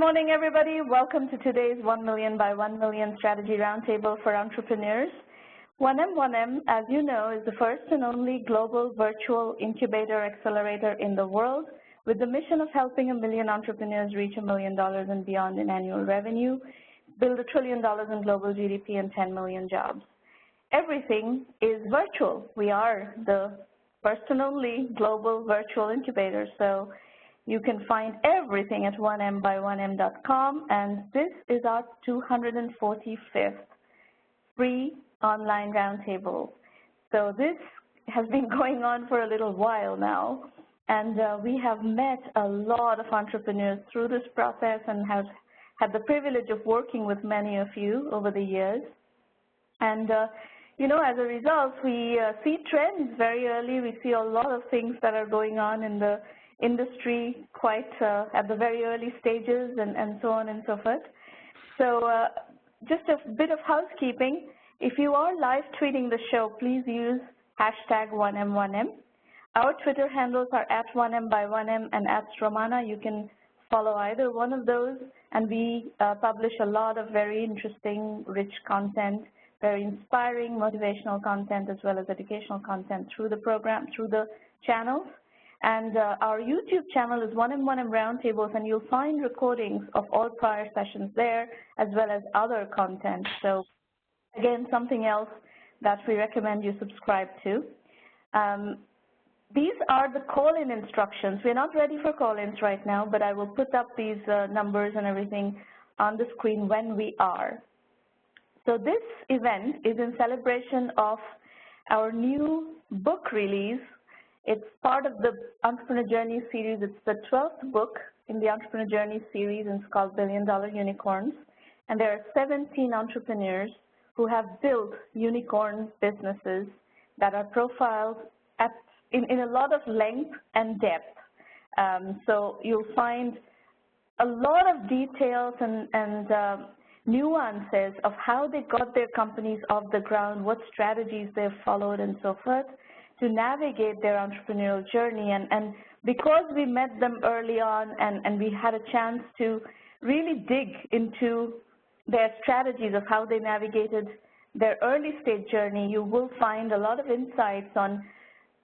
morning, everybody. Welcome to today's 1 Million by 1 Million Strategy Roundtable for Entrepreneurs. 1M1M, as you know, is the first and only global virtual incubator accelerator in the world with the mission of helping 1 million entrepreneurs reach $1 million and beyond in annual revenue, build $1 trillion in global GDP and 10 million jobs. Everything is virtual. We are the first and only global virtual incubator. So you can find everything at 1mby1m.com, and this is our 245th free online roundtable. So this has been going on for a little while now, and we have met a lot of entrepreneurs through this process and have had the privilege of working with many of you over the years. And you know, as a result, we see trends very early. We see a lot of things that are going on in the industry quite at the very early stages and so on and so forth. So just a bit of housekeeping. If you are live tweeting the show, please use hashtag 1M1M. Our Twitter handles are at 1mby1m and at Stromana. You can follow either one of those, and we publish a lot of very interesting, rich content, very inspiring, motivational content, as well as educational content through the program, through the channels. And our YouTube channel is 1M1M Roundtables, and you'll find recordings of all prior sessions there, as well as other content. So again, something else that we recommend you subscribe to. These are the call-in instructions. We're not ready for call-ins right now, but I will put up these numbers and everything on the screen when we are. So this event is in celebration of our new book release. It's part of the Entrepreneur Journey series. It's the 12th book in the Entrepreneur Journey series, and it's called $1 Billion Unicorns. And there are 17 entrepreneurs who have built unicorn businesses that are profiled in a lot of length and depth. So you'll find a lot of details and nuances of how they got their companies off the ground, what strategies they've followed, and so forth, to navigate their entrepreneurial journey. And because we met them early on and we had a chance to really dig into their strategies of how they navigated their early stage journey, you will find a lot of insights on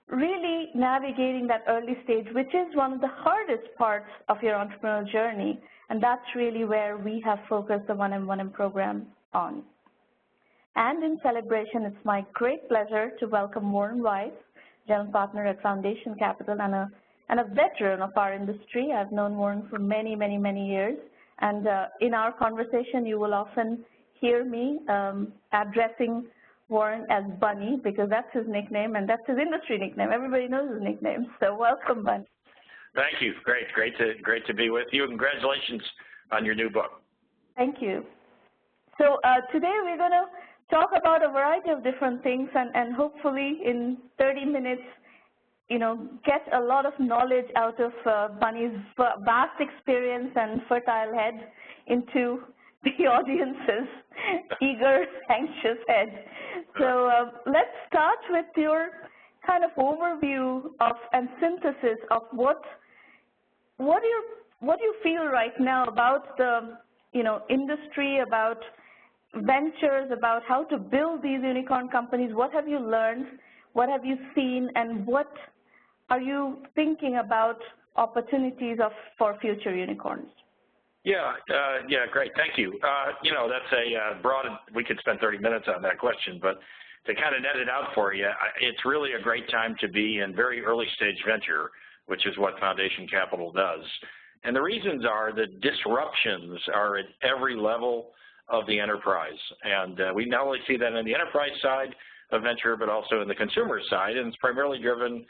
really navigating that early stage, which is one of the hardest parts of your entrepreneurial journey. And that's really where we have focused the 1M1M program on. And in celebration, it's my great pleasure to welcome Warren Weiss, general partner at Foundation Capital and a veteran of our industry. I've known Warren for many, many, many years. And in our conversation, you will often hear me addressing Warren as Bunny, because that's his nickname and that's his industry nickname. Everybody knows his nickname. So welcome, Bunny. Thank you. Great to be with you. Congratulations on your new book. Thank you. So today we're going to talk about a variety of different things, and hopefully in 30 minutes, you know, get a lot of knowledge out of Bunny's vast experience and fertile head into the audience's eager, anxious head. So let's start with your kind of overview of and synthesis of what you feel right now about the industry, about ventures, about how to build these unicorn companies. What have you learned? What have you seen? And what are you thinking about opportunities for future unicorns? Yeah, great. Thank you. That's a broad, we could spend 30 minutes on that question, but to kind of net it out for you, it's really a great time to be in very early stage venture, which is what Foundation Capital does. And the reasons are that disruptions are at every level of the enterprise. And we not only see that on the enterprise side of venture, but also in the consumer side, and it's primarily driven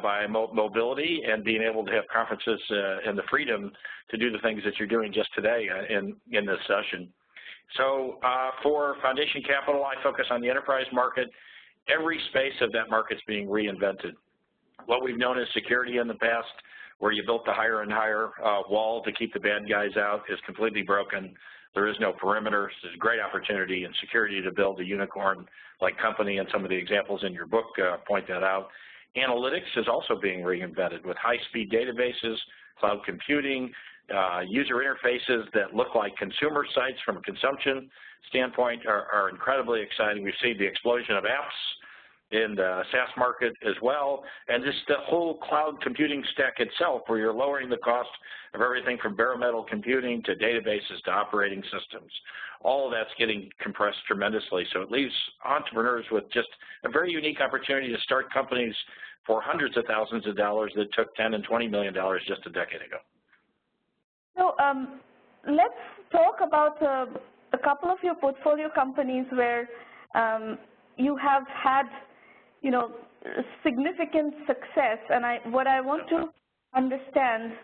by mobility and being able to have conferences and the freedom to do the things that you're doing just today in this session. So for Foundation Capital, I focus on the enterprise market. Every space of that market's being reinvented. What we've known as security in the past, where you built the higher and higher wall to keep the bad guys out, is completely broken. There is no perimeter. There's a great opportunity in security to build a unicorn-like company, and some of the examples in your book point that out. Analytics is also being reinvented with high-speed databases, cloud computing, user interfaces that look like consumer sites from a consumption standpoint are incredibly exciting. We've seen the explosion of apps in the SaaS market as well, and just the whole cloud computing stack itself, where you're lowering the cost of everything from bare metal computing to databases to operating systems. All of that's getting compressed tremendously, so it leaves entrepreneurs with just a very unique opportunity to start companies for hundreds of thousands of dollars that took $10 and $20 million just a decade ago. So let's talk about a couple of your portfolio companies where you have had, significant success. And what I want to understand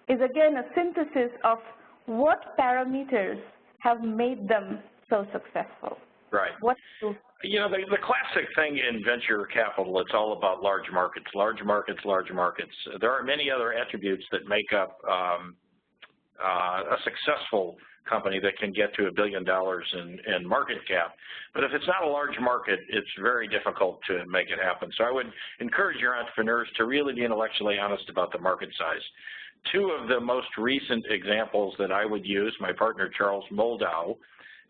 is, again, a synthesis of what parameters have made them so successful. Right. The classic thing in venture capital, it's all about large markets, large markets, large markets. There are many other attributes that make up a successful company that can get to $1 billion in market cap. But if it's not a large market, it's very difficult to make it happen. So I would encourage your entrepreneurs to really be intellectually honest about the market size. Two of the most recent examples that I would use, my partner Charles Moldau,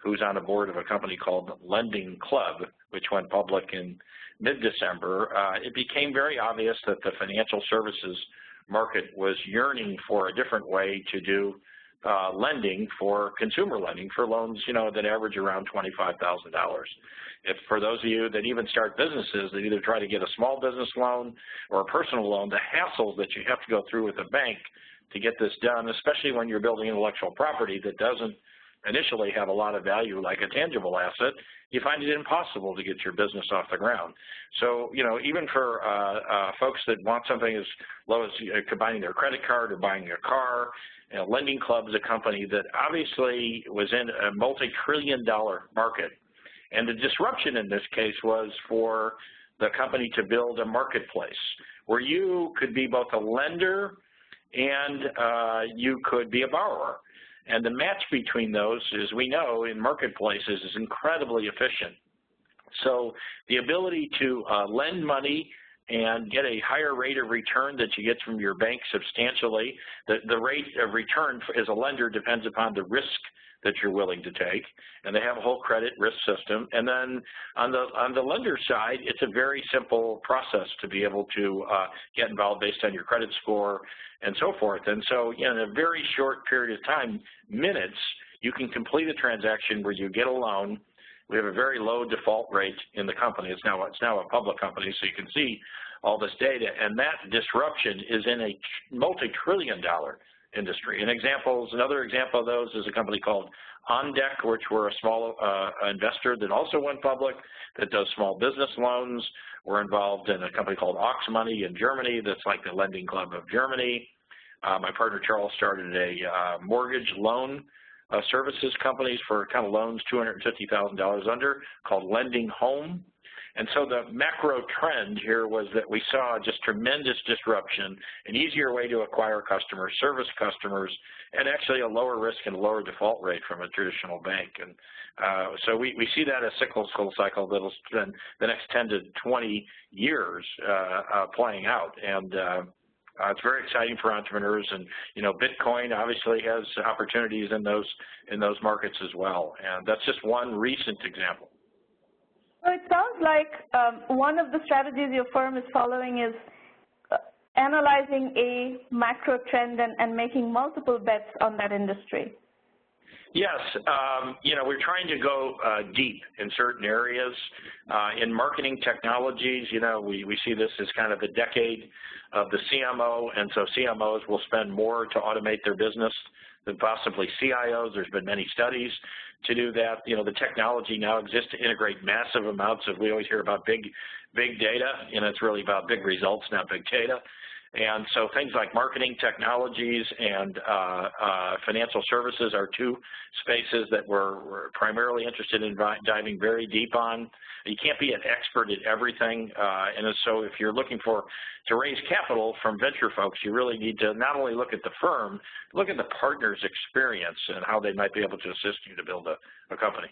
who's on the board of a company called Lending Club, which went public in mid-December, it became very obvious that the financial services market was yearning for a different way to do lending, for consumer lending, for loans, that average around $25,000. If for those of you that even start businesses that either try to get a small business loan or a personal loan, the hassles that you have to go through with a bank to get this done, especially when you're building intellectual property that doesn't initially have a lot of value like a tangible asset, you find it impossible to get your business off the ground. So, even for folks that want something as low as combining their credit card or buying a car, Lending Club is a company that obviously was in a multi-trillion-dollar market. And the disruption in this case was for the company to build a marketplace where you could be both a lender and you could be a borrower. And the match between those, as we know, in marketplaces is incredibly efficient. So the ability to lend money and get a higher rate of return that you get from your bank substantially, the rate of return as a lender depends upon the risk that you're willing to take, and they have a whole credit risk system. And then on the lender side, it's a very simple process to be able to get involved based on your credit score and so forth. And so in a very short period of time, minutes, you can complete a transaction where you get a loan. We have a very low default rate in the company. It's now a public company, so you can see all this data. And that disruption is in a multi-trillion-dollar industry. Another example of those is a company called OnDeck, which we're a small investor that also went public, that does small business loans. We're involved in a company called Money in Germany that's like the Lending Club of Germany. My partner Charles started a mortgage loan services companies for kind of loans $250,000 under, called Lending Home. And so the macro trend here was that we saw just tremendous disruption, an easier way to acquire customers, service customers, and actually a lower risk and lower default rate from a traditional bank. And so we see that as a cyclical cycle that will spend the next 10 to 20 years playing out. And it's very exciting for entrepreneurs, and Bitcoin obviously has opportunities in those markets as well. And that's just one recent example. So it sounds like one of the strategies your firm is following is analyzing a macro trend and making multiple bets on that industry. Yes, we're trying to go deep in certain areas. In marketing technologies, we see this as kind of the decade of the CMO, and so CMOs will spend more to automate their business than possibly CIOs. There's been many studies to do that. The technology now exists to integrate massive amounts of, we always hear about big data, it's really about big results, not big data. And so things like marketing technologies and financial services are two spaces that we're primarily interested in diving very deep on. You can't be an expert at everything, and so if you're looking to raise capital from venture folks, you really need to not only look at the firm, look at the partner's experience and how they might be able to assist you to build a company.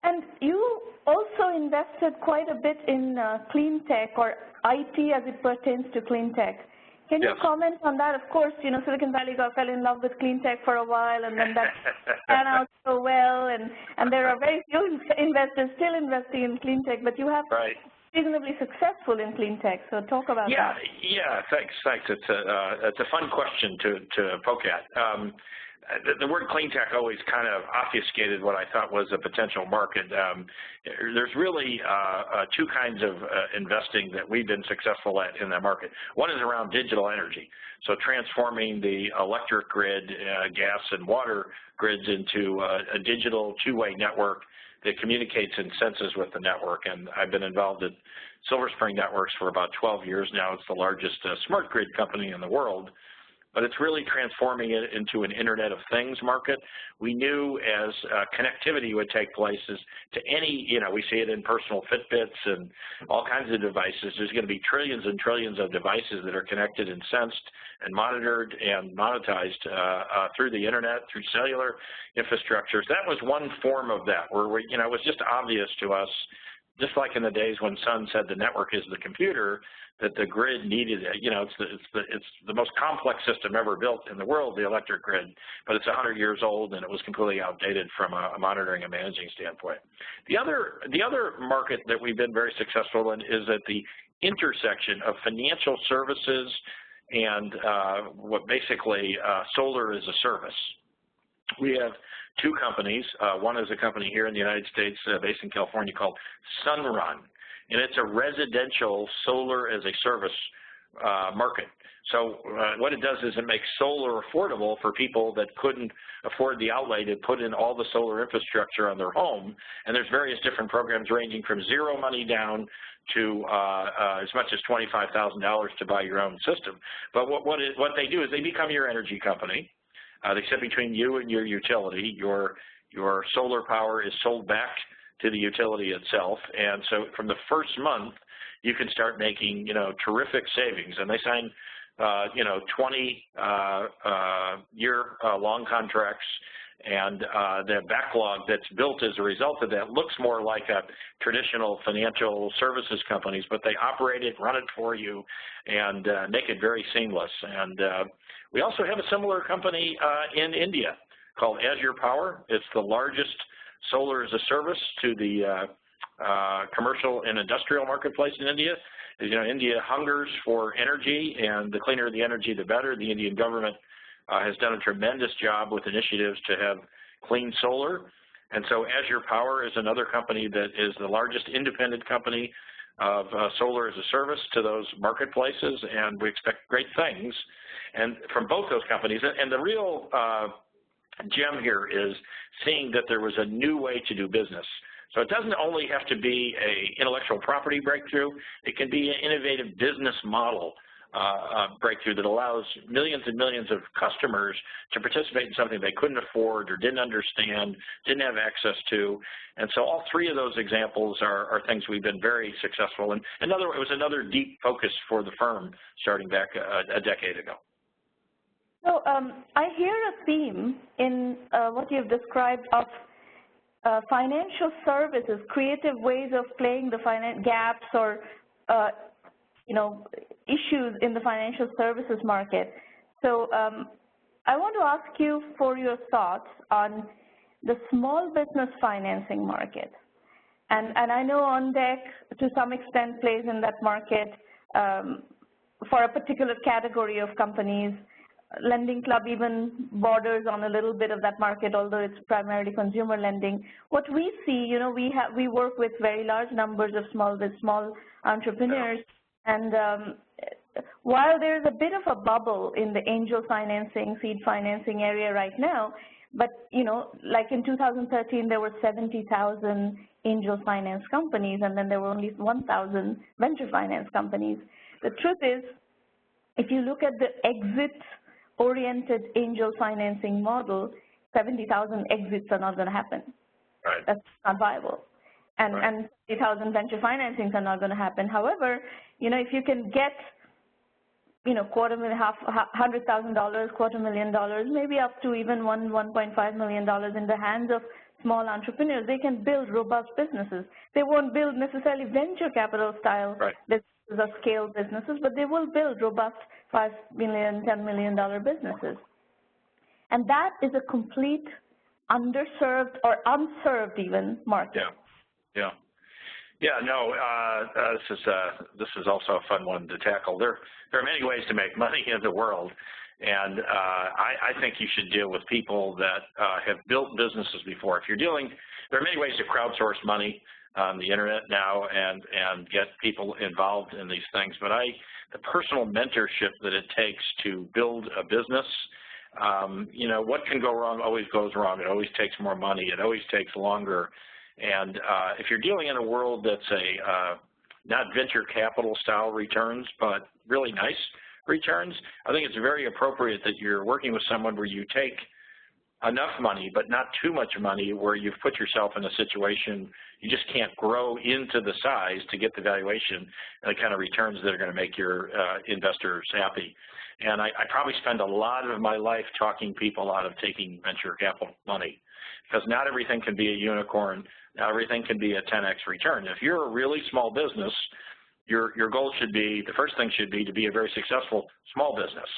And you also invested quite a bit in clean tech, or IT as it pertains to clean tech. Can you Yes. comment on that? Of course, you know, Silicon Valley fell in love with clean tech for a while, and then that pan out so well, and there are very few investors still investing in clean tech, but you have Right. reasonably successful in clean tech, so talk about that. Yeah, thanks. It's a fun question to poke at. The word clean tech always kind of obfuscated what I thought was a potential market. There's really two kinds of investing that we've been successful at in that market. One is around digital energy, so transforming the electric grid, gas and water grids into a digital two-way network that communicates and senses with the network. And I've been involved in Silver Spring Networks for about 12 years now. It's the largest smart grid company in the world. But it's really transforming it into an Internet of Things market. We knew as connectivity would take place to any, you know, we see it in personal Fitbits and all kinds of devices. There's going to be trillions and trillions of devices that are connected and sensed and monitored and monetized through the Internet, through cellular infrastructures. That was one form of that, where we, you know, it was just obvious to us, just like in the days when Sun said the network is the computer, that the grid needed it. You know, it's the most complex system ever built in the world, the electric grid, but it's 100 years old and it was completely outdated from a monitoring and managing standpoint. The other market that we've been very successful in is at the intersection of financial services and what basically solar as a service. We have two companies. One is a company here in the United States based in California called Sunrun, and it's a residential solar as a service market. So what it does is it makes solar affordable for people that couldn't afford the outlay to put in all the solar infrastructure on their home. And there's various different programs ranging from zero money down to as much as $25,000 to buy your own system. But what they do is they become your energy company. They sit between you and your utility. Your solar power is sold back to the utility itself, and so from the first month, you can start making, you know, terrific savings. And they sign, you know, 20-year long contracts, and the backlog that's built as a result of that looks more like a traditional financial services companies, but they operate it, run it for you, and make it very seamless. And we also have a similar company in India called Azure Power. It's the largest solar as a service to the commercial and industrial marketplace in India. As you know, India hungers for energy, and the cleaner the energy, the better. The Indian government has done a tremendous job with initiatives to have clean solar. And so Azure Power is another company that is the largest independent company of solar as a service to those marketplaces, and we expect great things and from both those companies. And the real gem here is seeing that there was a new way to do business. So it doesn't only have to be an intellectual property breakthrough, it can be an innovative business model breakthrough that allows millions and millions of customers to participate in something they couldn't afford or didn't understand, didn't have access to. And so all three of those examples are things we've been very successful in. It was another deep focus for the firm starting back a decade ago. So I hear a theme in what you've described of financial services, creative ways of playing the gaps or you know, issues in the financial services market. So I want to ask you for your thoughts on the small business financing market. And I know OnDeck to some extent plays in that market for a particular category of companies. Lending Club even borders on a little bit of that market, although it's primarily consumer lending. What we see, you know, we work with very large numbers of small entrepreneurs, and while there's a bit of a bubble in the angel financing, seed financing area right now, but you know, like in 2013, there were 70,000 angel finance companies, and then there were only 1,000 venture finance companies. The truth is, if you look at the exit-oriented angel financing model, 70,000 exits are not going to happen. Right. That's not viable. And, right. and 70,000 venture financings are not going to happen. However, you know, if you can get, you know, $100,000, $250,000, maybe up to even $1.5 million in the hands of small entrepreneurs, they can build robust businesses. They won't build necessarily venture capital style right. businesses are scale businesses, but they will build robust $5 million, $10 million businesses. And that is a complete underserved or unserved even market. This is also a fun one to tackle. There are many ways to make money in the world, and I think you should deal with people that have built businesses before. There are many ways to crowdsource money on the internet now and get people involved in these things, but the personal mentorship that it takes to build a business, what can go wrong always goes wrong. It always takes more money. It always takes longer. And if you're dealing in a world that's not venture capital style returns, but really nice returns, I think it's very appropriate that you're working with someone where you take enough money, but not too much money, where you've put yourself in a situation you just can't grow into the size to get the valuation and the kind of returns that are going to make your investors happy. And I probably spend a lot of my life talking people out of taking venture capital money, because not everything can be a unicorn. Not everything can be a 10x return. If you're a really small business, your goal should be, the first thing should be to be a very successful small business.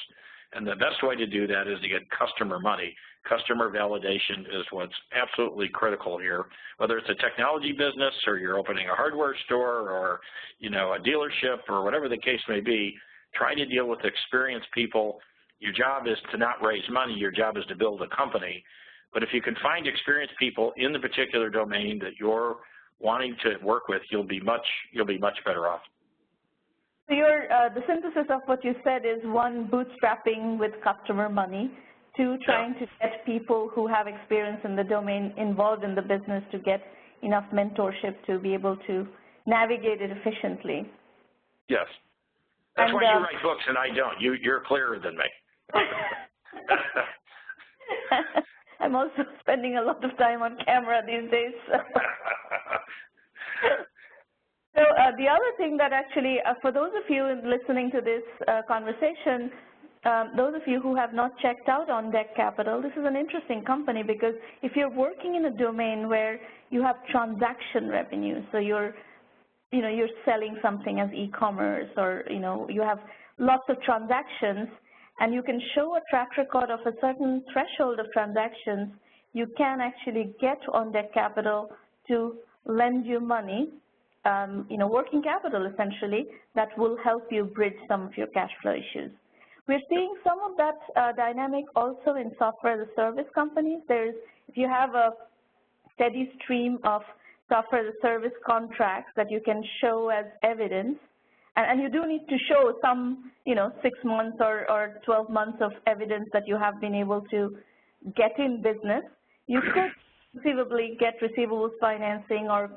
And the best way to do that is to get customer money. Customer validation is what's absolutely critical here. Whether it's a technology business or you're opening a hardware store or, a dealership or whatever the case may be, try to deal with experienced people. Your job is to not raise money. Your job is to build a company. But if you can find experienced people in the particular domain that you're wanting to work with, you'll be much better off. So the synthesis of what you said is, one, bootstrapping with customer money, two, trying to get people who have experience in the domain involved in the business to get enough mentorship to be able to navigate it efficiently. Yes. That's why you write books and I don't. You're clearer than me. I'm also spending a lot of time on camera these days. So the other thing that actually, for those of you listening to this conversation, those of you who have not checked out On Deck Capital, this is an interesting company, because if you're working in a domain where you have transaction revenue, so you're selling something as e-commerce, or you have lots of transactions, and you can show a track record of a certain threshold of transactions, you can actually get On Deck Capital to lend you money, working capital essentially, that will help you bridge some of your cash flow issues. We're seeing some of that dynamic also in software as a service companies. If you have a steady stream of software as a service contracts that you can show as evidence, and you do need to show some, 6 months or 12 months of evidence that you have been able to get in business, you could conceivably get receivables financing or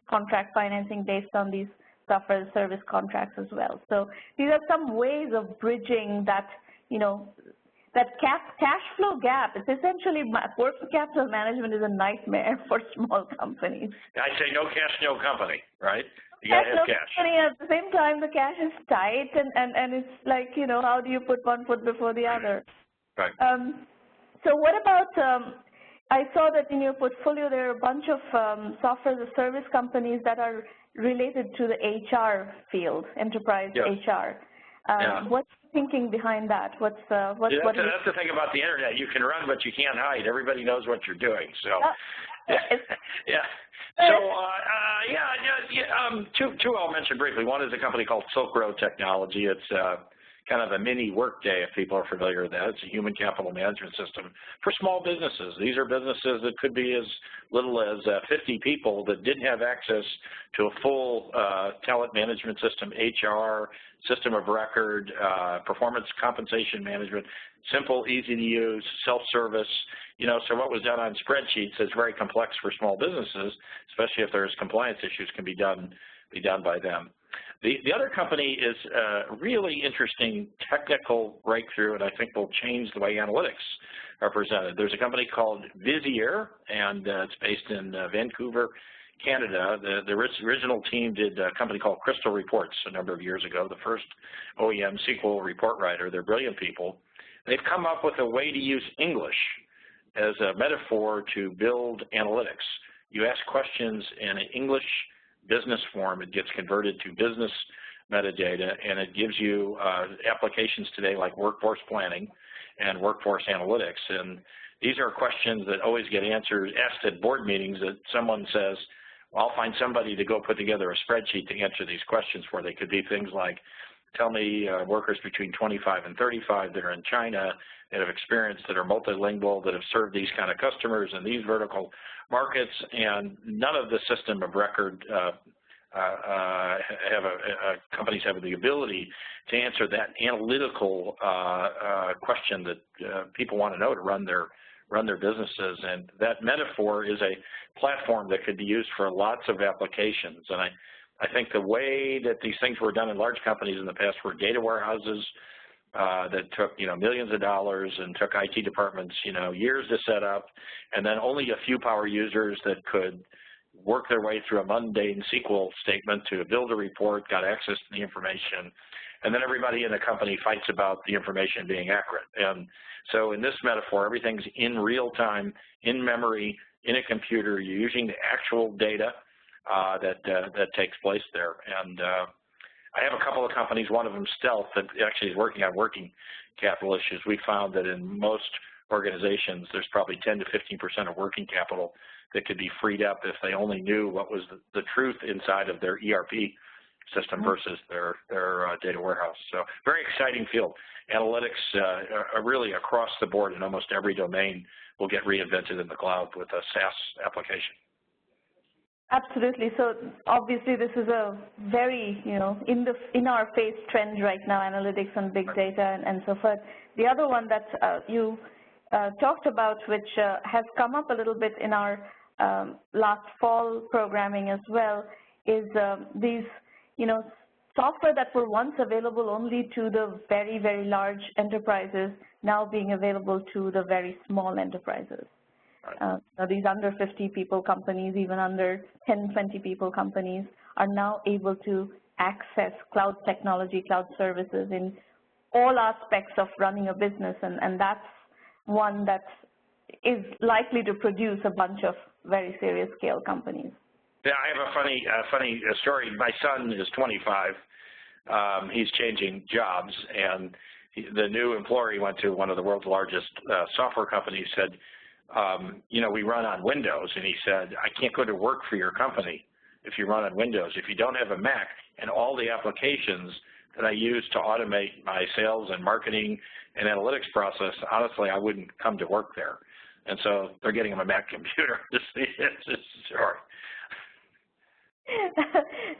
contract financing based on these software as a service contracts as well. So these are some ways of bridging that, that cash flow gap. It's essentially, working capital management is a nightmare for small companies. I say no cash, no company, right? You got to have cash. Company, at the same time, the cash is tight, and it's like, how do you put one foot before the other? Right. So what about, I saw that in your portfolio there are a bunch of software as a service companies that are related to the HR field, enterprise HR. What's the thinking behind that? That's the thing about the internet. You can run, but you can't hide. Everybody knows what you're doing. So, two I'll mention briefly. One is a company called Silk Road Technology. It's kind of a mini Workday, if people are familiar with that. It's a human capital management system for small businesses. These are businesses that could be as little as 50 people that didn't have access to a full talent management system, HR, system of record, performance compensation management, simple, easy to use, self-service. So what was done on spreadsheets is very complex for small businesses, especially if there's compliance issues, can be done by them. The other company is a really interesting technical breakthrough, and I think will change the way analytics are presented. There's a company called Vizier, and it's based in Vancouver, Canada. The original team did a company called Crystal Reports a number of years ago, the first OEM SQL report writer. They're brilliant people. They've come up with a way to use English as a metaphor to build analytics. You ask questions in an English business form, it gets converted to business metadata, and it gives you applications today like workforce planning and workforce analytics. And these are questions that always get asked at board meetings, that someone says, well, I'll find somebody to go put together a spreadsheet to answer these questions for. They could be things like, tell me workers between 25 and 35 that are in China, that have experience, that are multilingual, that have served these kind of customers in these vertical markets, and none of the system of record companies have the ability to answer that analytical question that people want to know to run their businesses. And that metaphor is a platform that could be used for lots of applications. And I think the way that these things were done in large companies in the past were data warehouses that took, millions of dollars and took IT departments, years to set up, and then only a few power users that could work their way through a mundane SQL statement to build a report, got access to the information, and then everybody in the company fights about the information being accurate. And so in this metaphor, everything's in real time, in memory, in a computer. You're using the actual data that takes place there. And I have a couple of companies, one of them Stealth, that actually is working on working capital issues. We found that in most organizations, there's probably 10 to 15% of working capital that could be freed up if they only knew what was the truth inside of their ERP system versus their data warehouse. So very exciting field. Analytics are really across the board in almost every domain will get reinvented in the cloud with a SaaS application. Absolutely. So obviously this is a very, in our face trend right now, analytics and big data and so forth. The other one that you talked about, which has come up a little bit in our last fall programming as well, is these, software that were once available only to the very, very large enterprises now being available to the very small enterprises. These under 50 people companies, even under 10, 20 people companies are now able to access cloud technology, cloud services in all aspects of running a business, and that's one that is likely to produce a bunch of very serious scale companies. Yeah, I have a funny story. My son is 25. He's changing jobs, and the new employer he went to, one of the world's largest software companies, said, we run on Windows. And he said, I can't go to work for your company if you run on Windows. If you don't have a Mac and all the applications that I use to automate my sales and marketing and analytics process, honestly, I wouldn't come to work there. And so they're getting him a Mac computer. It's just sorry.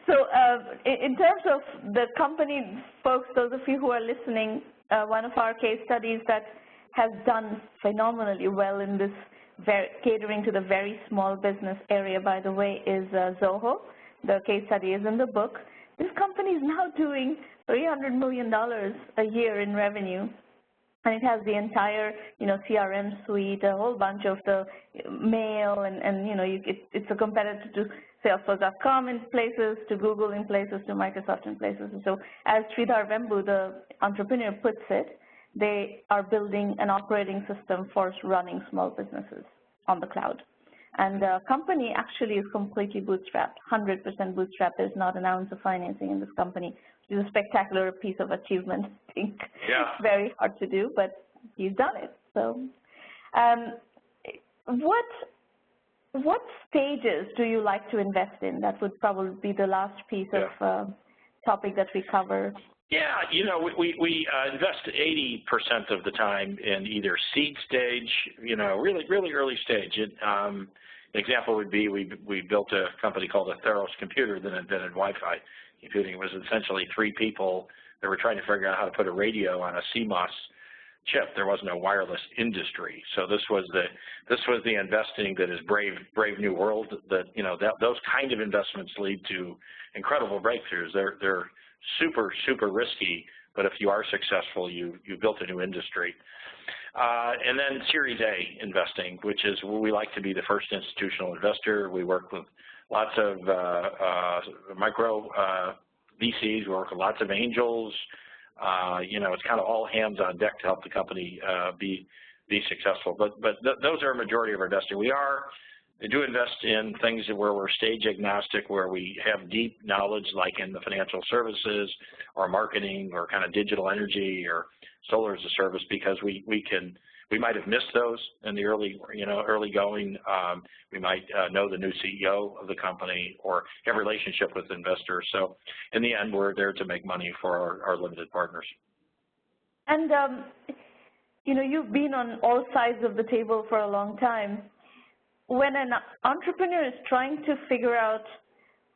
So in terms of the company, folks, those of you who are listening, one of our case studies that has done phenomenally well in this catering to the very small business area, by the way, is Zoho. The case study is in the book. This company is now doing $300 million a year in revenue, and it has the entire, CRM suite, a whole bunch of the mail, and it's a competitor to Salesforce.com in places, to Google in places, to Microsoft in places. And so as Sridhar Vembu, the entrepreneur, puts it, they are building an operating system for running small businesses on the cloud. And the company actually is completely bootstrapped, 100% bootstrapped. There's not an ounce of financing in this company, which is a spectacular piece of achievement, I think. Yeah. Very hard to do, but he's done it. So what stages do you like to invest in? That would probably be the last piece of topic that we cover. Yeah, we invest 80% of the time in either seed stage, really early stage. An example would be we built a company called Atheros Computer that invented Wi-Fi computing. It was essentially 3 people that were trying to figure out how to put a radio on a CMOS chip. There was no wireless industry, so this was the investing that is brave new world. That those kind of investments lead to incredible breakthroughs. They're super risky, but if you are successful, you built a new industry. And then Series A investing, which is where we like to be the first institutional investor. We work with lots of micro VCs, we work with lots of angels. It's kind of all hands on deck to help the company be successful. But those are a majority of our investing. We are I do invest in things where we're stage agnostic, where we have deep knowledge, like in the financial services or marketing or kind of digital energy or solar as a service, because we might have missed those in the early going. We might know the new CEO of the company or have a relationship with investors. So in the end, we're there to make money for our limited partners. And, you've been on all sides of the table for a long time. When an entrepreneur is trying to figure out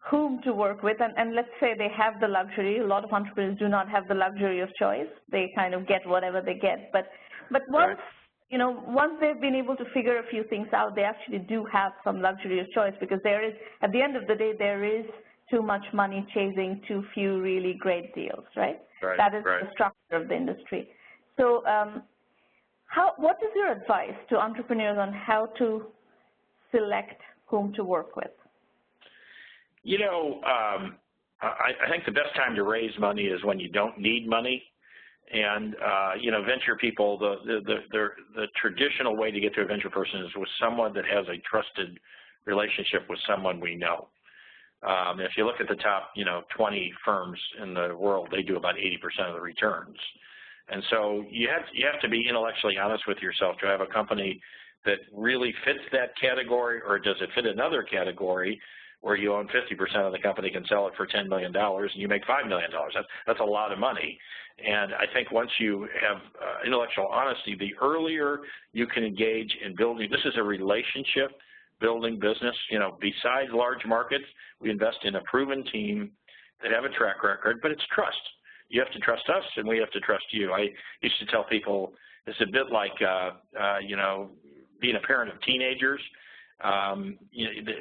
whom to work with, and let's say they have the luxury, a lot of entrepreneurs do not have the luxury of choice. They kind of get whatever they get. But once, once they've been able to figure a few things out, they actually do have some luxury of choice, because there is, at the end of the day, there is too much money chasing too few really great deals, right? That is the structure of the industry. So what is your advice to entrepreneurs on how to select whom to work with? I think the best time to raise money is when you don't need money. And, venture people, the traditional way to get to a venture person is with someone that has a trusted relationship with someone we know. If you look at the top, 20 firms in the world, they do about 80% of the returns. And so you have to be intellectually honest with yourself to have a company that really fits that category, or does it fit another category where you own 50% of the company, can sell it for $10 million, and you make $5 million. That's a lot of money. And I think once you have intellectual honesty, the earlier you can engage in building, this is a relationship building business. Besides large markets, we invest in a proven team that have a track record, but it's trust. You have to trust us, and we have to trust you. I used to tell people it's a bit like, being a parent of teenagers.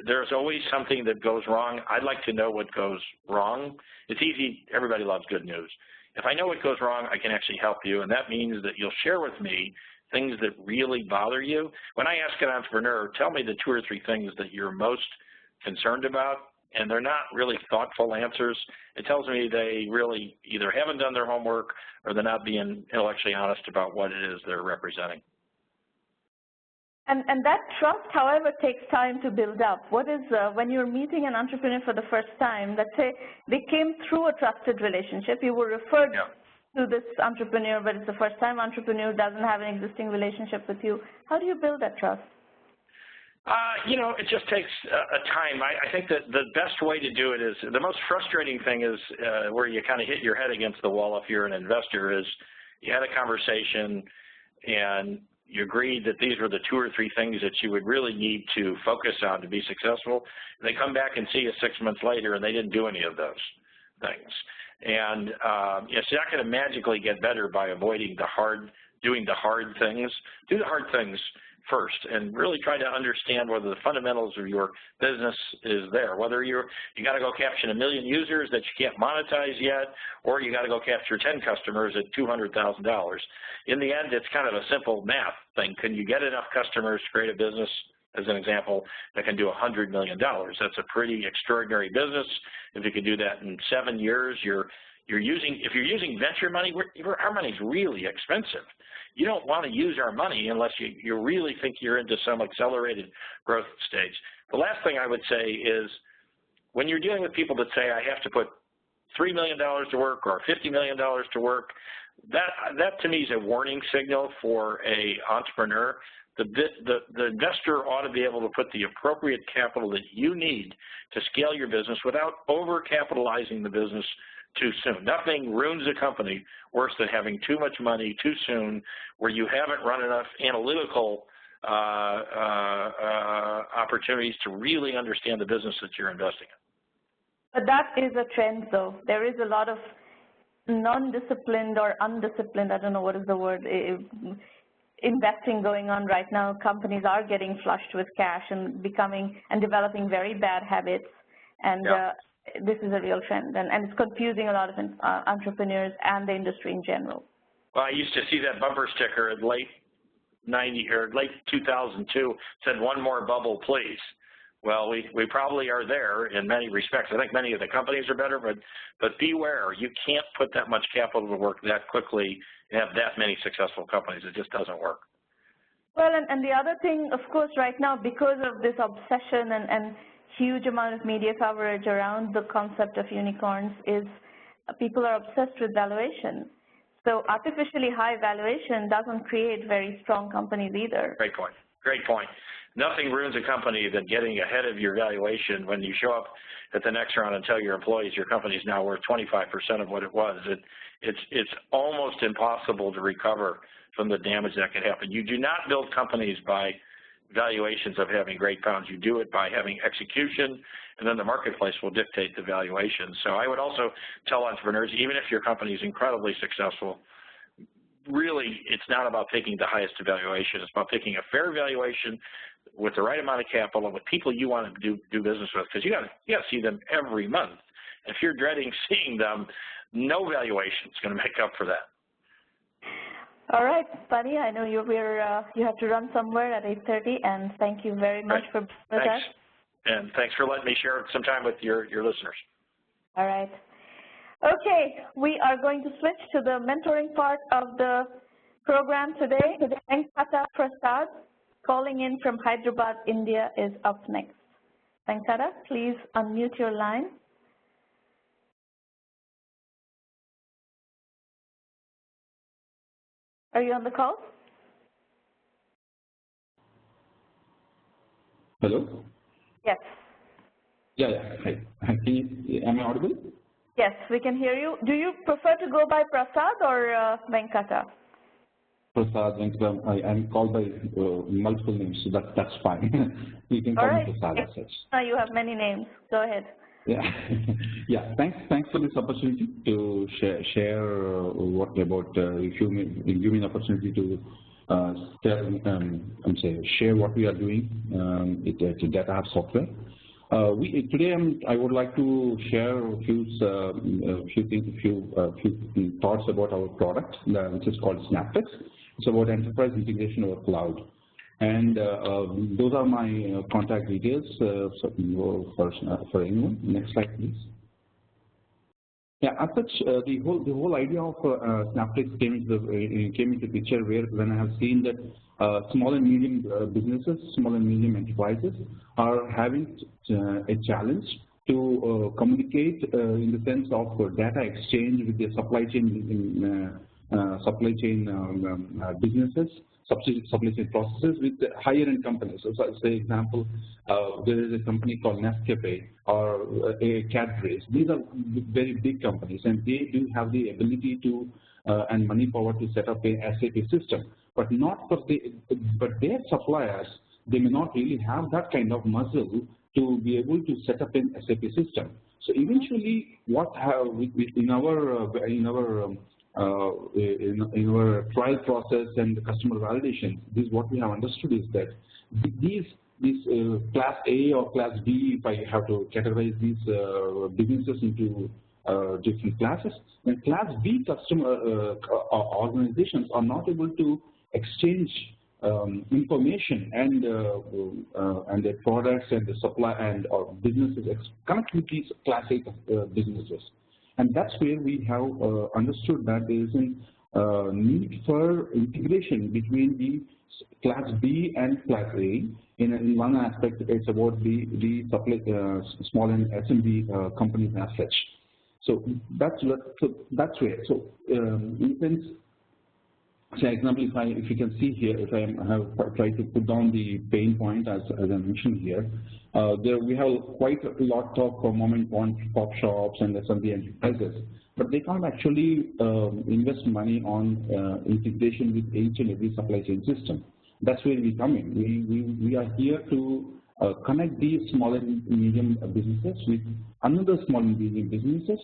There's always something that goes wrong. I'd like to know what goes wrong. It's easy. Everybody loves good news. If I know what goes wrong, I can actually help you, and that means that you'll share with me things that really bother you. When I ask an entrepreneur, tell me the 2 or 3 things that you're most concerned about, and they're not really thoughtful answers. It tells me they really either haven't done their homework or they're not being intellectually honest about what it is they're representing. And that trust, however, takes time to build up. What is, when you're meeting an entrepreneur for the first time, let's say they came through a trusted relationship, you were referred to this entrepreneur, but it's the first time entrepreneur doesn't have an existing relationship with you. How do you build that trust? It just takes time. I think that the best way to do it is, the most frustrating thing is where you kind of hit your head against the wall if you're an investor, is you had a conversation and you agreed that these were the 2 or 3 things that you would really need to focus on to be successful. And they come back and see you 6 months later and they didn't do any of those things. And it's not going to magically get better by avoiding doing the hard things. Do the hard things first and really try to understand whether the fundamentals of your business is there, whether you got to go capture 1 million users that you can't monetize yet, or you got to go capture 10 customers at $200,000. In the end, it's kind of a simple math thing. Can you get enough customers to create a business, as an example, that can do $100 million? That's a pretty extraordinary business. If you can do that in 7 years, if you're using venture money, our money's really expensive. You don't want to use our money unless you really think you're into some accelerated growth stage. The last thing I would say is, when you're dealing with people that say, I have to put $3 million to work or $50 million to work, that to me is a warning signal for an entrepreneur. The investor ought to be able to put the appropriate capital that you need to scale your business without over-capitalizing the business too soon. Nothing ruins a company worse than having too much money too soon, where you haven't run enough analytical opportunities to really understand the business that you're investing in. But that is a trend, though. There is a lot of non-disciplined or undisciplined, I don't know what is the word, investing going on right now. Companies are getting flushed with cash and developing very bad habits. And this is a real trend, and it's confusing a lot of entrepreneurs and the industry in general. Well, I used to see that bumper sticker in late 2002, said, "One more bubble, please." Well, we probably are there in many respects. I think many of the companies are better, but beware. You can't put that much capital to work that quickly and have that many successful companies. It just doesn't work. Well, and the other thing, of course, right now, because of this obsession and huge amount of media coverage around the concept of unicorns, is people are obsessed with valuation. So artificially high valuation doesn't create very strong companies either. Great point. Great point. Nothing ruins a company than getting ahead of your valuation when you show up at the next round and tell your employees your company is now worth 25% of what it was. It's almost impossible to recover from the damage that can happen. You do not build companies by valuations of having great pounds. You do it by having execution, and then the marketplace will dictate the valuation. So I would also tell entrepreneurs, even if your company is incredibly successful, really it's not about picking the highest valuation. It's about picking a fair valuation with the right amount of capital and with people you want to do business with, because you got to see them every month. If you're dreading seeing them, no valuation is going to make up for that. All right, Buddy, I know you have to run somewhere at 8:30, and thank you very much for being with us. And thanks for letting me share some time with your listeners. All right. Okay, we are going to switch to the mentoring part of the program today. Venkata Prasad, calling in from Hyderabad, India, is up next. Venkata, please unmute your line. Are you on the call? Hello? Yes. Yeah. Hi. Am I audible? Yes, we can hear you. Do you prefer to go by Prasad or Venkata? Prasad, Venkata. I'm called by multiple names, so that's fine. You can call me Prasad as such. You have many names. Go ahead. Yeah. Yeah. Thanks for this opportunity to share what about if you give me an opportunity to share what we are doing at Data Hub Software. Today I would like to share a few thoughts about our product, which is called Snapptrix. It's about enterprise integration over cloud. And those are my contact details for anyone. Next slide, please. Yeah, as such, the whole idea of Snapptrix came into picture when I have seen that small and medium businesses, small and medium enterprises are having a challenge to communicate in the sense of data exchange with their supply chain businesses, supply chain processes with higher end companies. So, say example, there is a company called Nescafe or a Cadbury's. These are very big companies, and they do have the ability to and money power to set up a SAP system, but their suppliers, they may not really have that kind of muscle to be able to set up an SAP system. So eventually, in our trial process and the customer validation, this is what we have understood is that these class A or class B, if I have to categorize these businesses into different classes, and class B customer organizations are not able to exchange information and their products and the supply and businesses connect with these class A businesses. And that's where we have understood that there is a need for integration between the class B and class A. In one aspect, it's about the supply, small and SMB companies as such. So that's where. So in sense, say example, if you can see here, if I have tried to put down the pain point as I mentioned here, there we have quite a lot of mom and pop shops and SMB enterprises, but they can't actually invest money on integration with each and every supply chain system. That's where we come in. We are here to connect these small and medium businesses with another small and medium businesses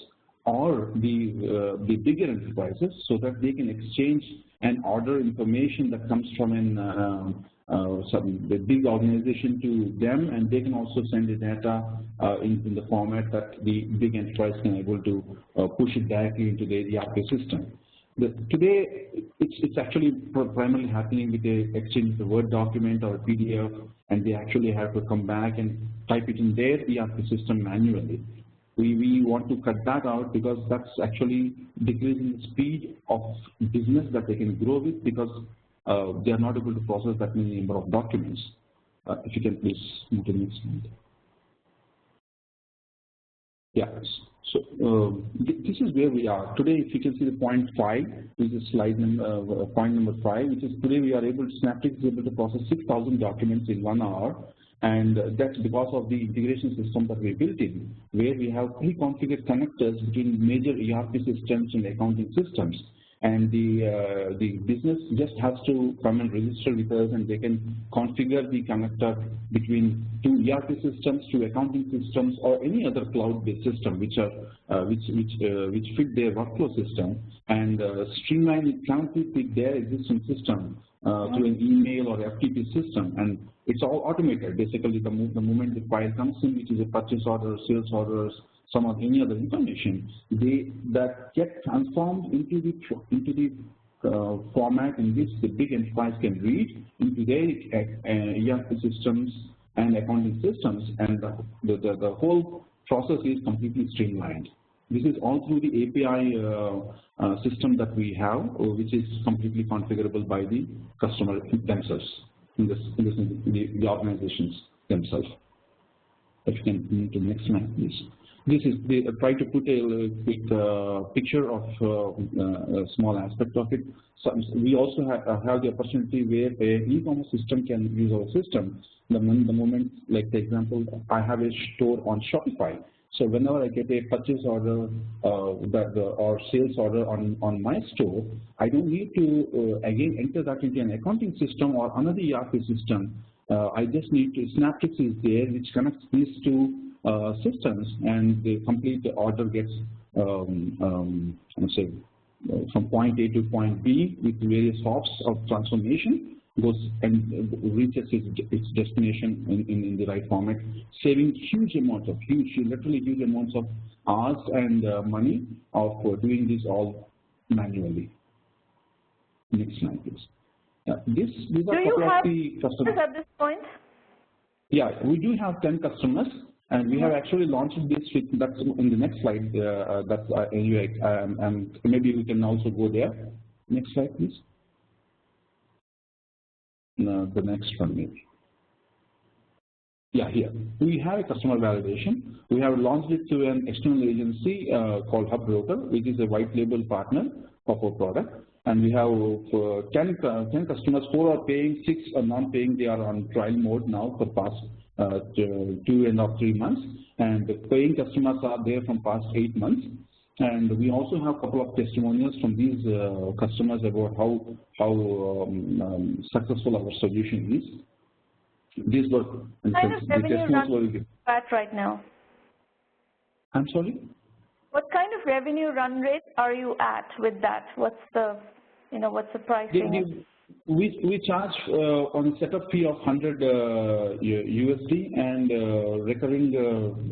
or the bigger enterprises, so that they can exchange and order information that comes from the big organization to them, and they can also send the data in the format that the big enterprise can able to push it directly into the ERP system. Today, it's actually primarily happening with the exchange of the Word document or a PDF, and they actually have to come back and type it in their ERP system manually. We want to cut that out because that's actually decreasing the speed of business that they can grow with, because they are not able to process that many number of documents. If you can please move to the next slide. Yeah, so this is where we are. Today, if you can see the point 5, which is slide number, point number 5, which is today we are able to, Snapptrix is able to process 6,000 documents in 1 hour. And that's because of the integration system that we built in, where we have pre-configured connectors between major ERP systems and accounting systems. And the business just has to come and register with us, and they can configure the connector between 2 ERP systems, 2 accounting systems, or any other cloud-based system which fit their workflow system, and streamline it connected with their existing system through an email or FTP system. And it's all automated. Basically, the moment the file comes in, which is a purchase order, sales orders, some of any other information, that get transformed into the format in which the big enterprise can read into their ERP systems and accounting systems, and the whole process is completely streamlined. This is all through the API system that we have, which is completely configurable by the customer themselves, in the organizations themselves. If you can move to the next slide, please. This is try to put a quick picture of a small aspect of it. So we also have the opportunity where an e-commerce system can use our system. The moment, like the example, I have a store on Shopify. So whenever I get a purchase order or sales order on my store, I don't need to again enter that into an accounting system or another ERP system. I just need to, Snapptrix is there, which connects these 2 systems, and the complete order gets say from point A to point B with various hops of transformation, goes and reaches its destination in the right format, saving literally huge amounts of hours and money of doing this all manually. Next slide, please. These are a couple of the customers at this point? Yeah, we do have 10 customers. And we have actually launched this with, that's in the next slide, anyway, and maybe we can also go there. Next slide, please. No, the next one maybe. Yeah, here. We have a customer validation. We have launched it to an external agency called Hub Broker, which is a white label partner of our product. And we have 10 customers, 4 are paying, 6 are non-paying. They are on trial mode now for past 2.5 to 3 months, and the paying customers are there from past 8 months. And we also have a couple of testimonials from these customers about how successful our solution is. These were the testimonials at right now. I'm sorry. What kind of revenue run rate are you at with that? What's the pricing? We charge on a setup fee of 100 USD and recurring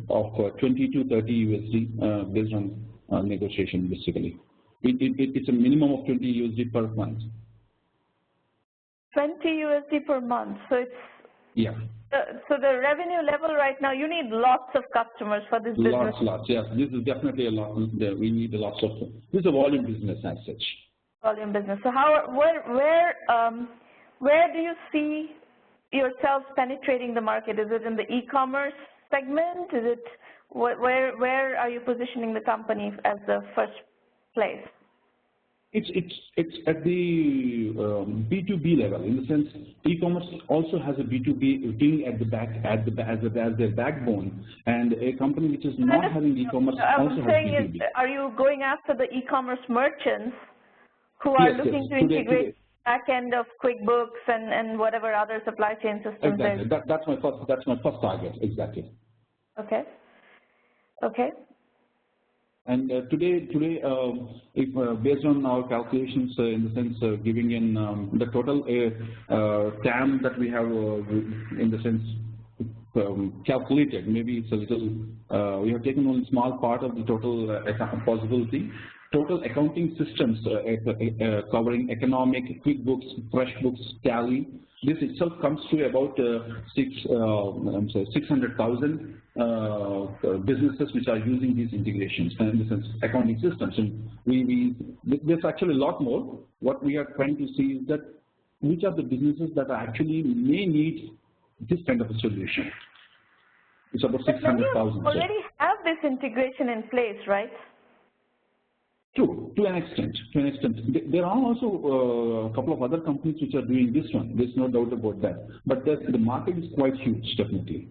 of 20 to 30 USD based on negotiation, basically. It's a minimum of 20 USD per month. 20 USD per month. So it's yeah. So the revenue level right now, you need lots of customers for this business. Lots. Yes, this is definitely a lot. We need lots of. This is a volume business as such. Volume business. So where do you see yourselves penetrating the market? Is it in the e-commerce segment? Is it where are you positioning the company as the first place? It's at the B2B level, in the sense e-commerce also has a B2B thing at the back as their backbone, and a company which is not having e-commerce also has B2B. Are you going after the e-commerce merchants who are looking to integrate back end of QuickBooks and whatever other supply chain systems? Exactly. That's my first target. Exactly. Okay. Okay. And today, if based on our calculations, in the sense of giving in the total TAM that we have, in the sense calculated, maybe it's a little. We have taken only a small part of the total possibility. Total accounting systems covering economic, QuickBooks, FreshBooks, Tally. This itself comes to about 600,000 businesses which are using these integrations, in the sense accounting systems. And there's actually a lot more. What we are trying to see is that which are the businesses that actually may need this kind of a solution. It's about 600,000. You already have this integration in place, right? True, to an extent. There are also a couple of other companies which are doing this one. There's no doubt about that. But the market is quite huge, definitely.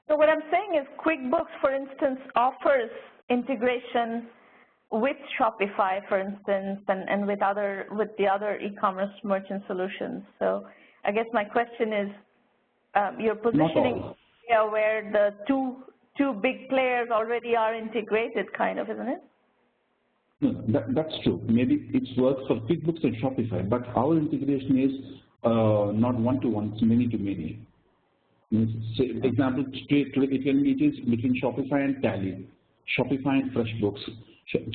So what I'm saying is QuickBooks, for instance, offers integration with Shopify, for instance, and with the other e-commerce merchant solutions. So I guess my question is, your positioning where the two big players already are integrated, kind of, isn't it? No, that's true. Maybe it works for QuickBooks and Shopify, but our integration is not one-to-one, it's many-to-many. Say, example, it is between Shopify and Tally, Shopify and FreshBooks,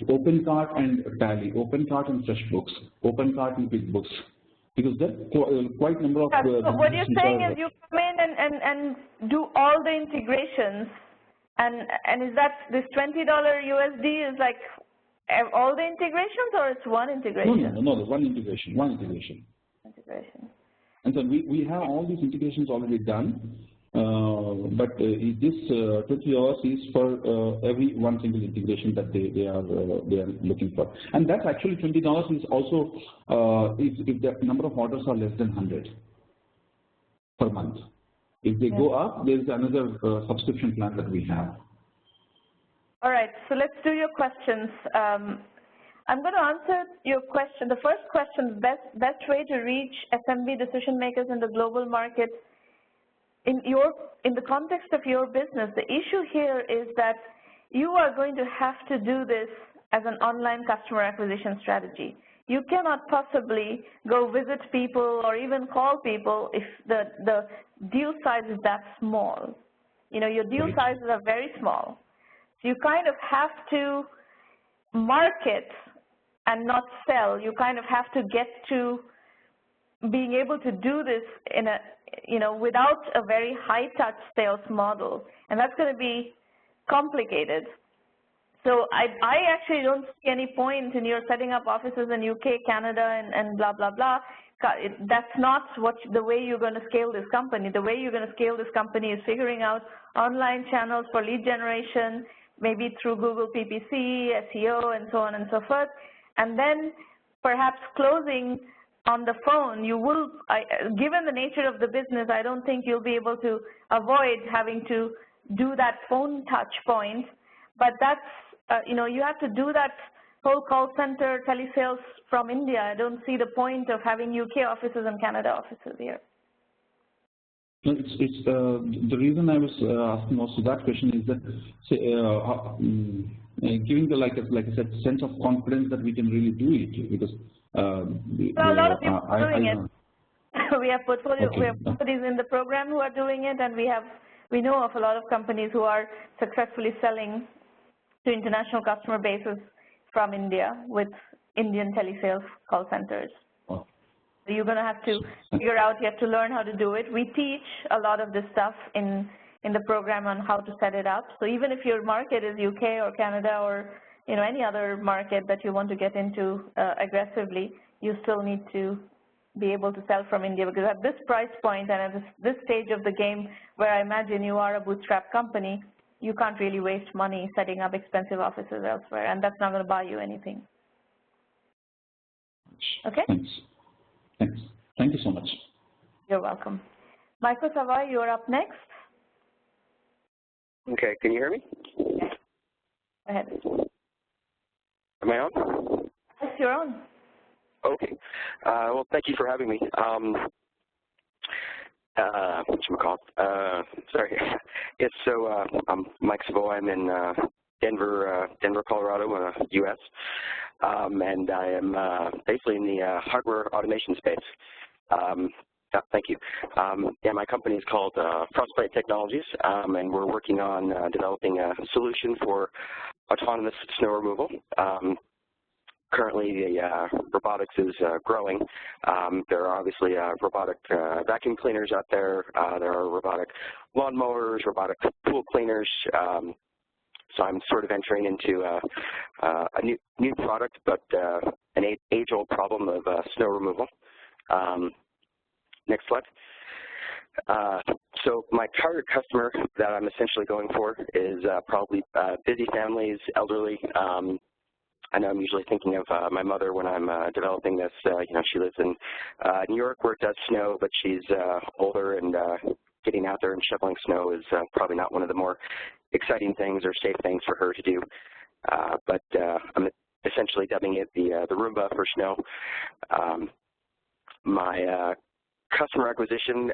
OpenCart and Tally, OpenCart and FreshBooks, OpenCart and QuickBooks. Because there are quite a number of... so what you're saying is you come in and do all the integrations, and is that this $20 USD is like all the integrations, or it's one integration? No, one integration. And so we have all these integrations already done, but this $20 is for every one single integration that they are looking for. And that's actually $20 is also if the number of orders are less than 100 per month. If they go up, there is another subscription plan that we have. All right, so let's do your questions. I'm going to answer your question. The first question, best way to reach SMB decision makers in the global market. In the context of your business, the issue here is that you are going to have to do this as an online customer acquisition strategy. You cannot possibly go visit people or even call people if the deal size is that small. You know, your deal sizes are very small. So you kind of have to market and not sell. You kind of have to get to being able to do this in a, without a very high touch sales model. And that's going to be complicated. So I actually don't see any point in your setting up offices in UK, Canada, and blah, blah, blah. That's not the way you're going to scale this company. The way you're going to scale this company is figuring out online channels for lead generation, maybe through Google PPC, SEO, and so on and so forth. And then perhaps closing on the phone. You will, given the nature of the business, I don't think you'll be able to avoid having to do that phone touch point. But that's, you have to do that whole call center telesales from India. I don't see the point of having UK offices and Canada offices here. It's the reason I was asking also that question is that, say, giving the like I said, sense of confidence that we can really do it, because a lot of people are doing it. We have portfolio, we have companies in the program who are doing it, and we know of a lot of companies who are successfully selling to international customer bases from India with Indian telesales call centers. So you're going to have to figure out, you have to learn how to do it. We teach a lot of this stuff in the program on how to set it up. So even if your market is UK or Canada or any other market that you want to get into aggressively, you still need to be able to sell from India, because at this price point and at this stage of the game where I imagine you are a bootstrap company, you can't really waste money setting up expensive offices elsewhere, and that's not going to buy you anything. Okay? Thanks. Thank you so much. You're welcome. Michael Savai, you're up next. Okay, can you hear me? Yes. Go ahead. Am I on? Yes, you're on. Okay. Well, thank you for having me. Whatchamacallit? Sorry. Yes, so I'm Mike Savoy. I'm in Denver, Colorado, U.S., and I am basically in the hardware automation space. Thank you. Yeah, my company is called Frostbyte Technologies, and we're working on developing a solution for autonomous snow removal. Currently, the robotics is growing. There are obviously robotic vacuum cleaners out there. There are robotic lawnmowers, robotic pool cleaners. So I'm sort of entering into a new product, but an age-old problem of snow removal. Next slide. So my target customer that I'm essentially going for is probably busy families, elderly. I know I'm usually thinking of my mother when I'm developing this. She lives in New York where it does snow, but she's older, and getting out there and shoveling snow is probably not one of the more exciting things or safe things for her to do. But I'm essentially dubbing it the Roomba for snow. My customer acquisition,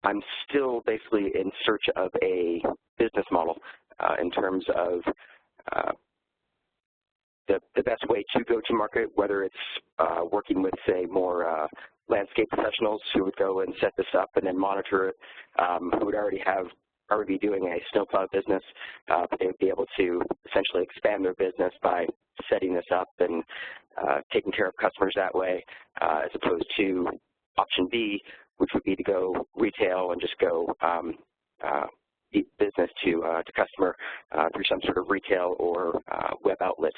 I'm still basically in search of a business model in terms of the best way to go to market, whether it's working with, say, more landscape professionals who would go and set this up and then monitor it, who would already be doing a snowplow business, but they would be able to essentially expand their business by setting this up and taking care of customers that way, as opposed to option B, which would be to go retail and just go business to customer through some sort of retail or web outlet.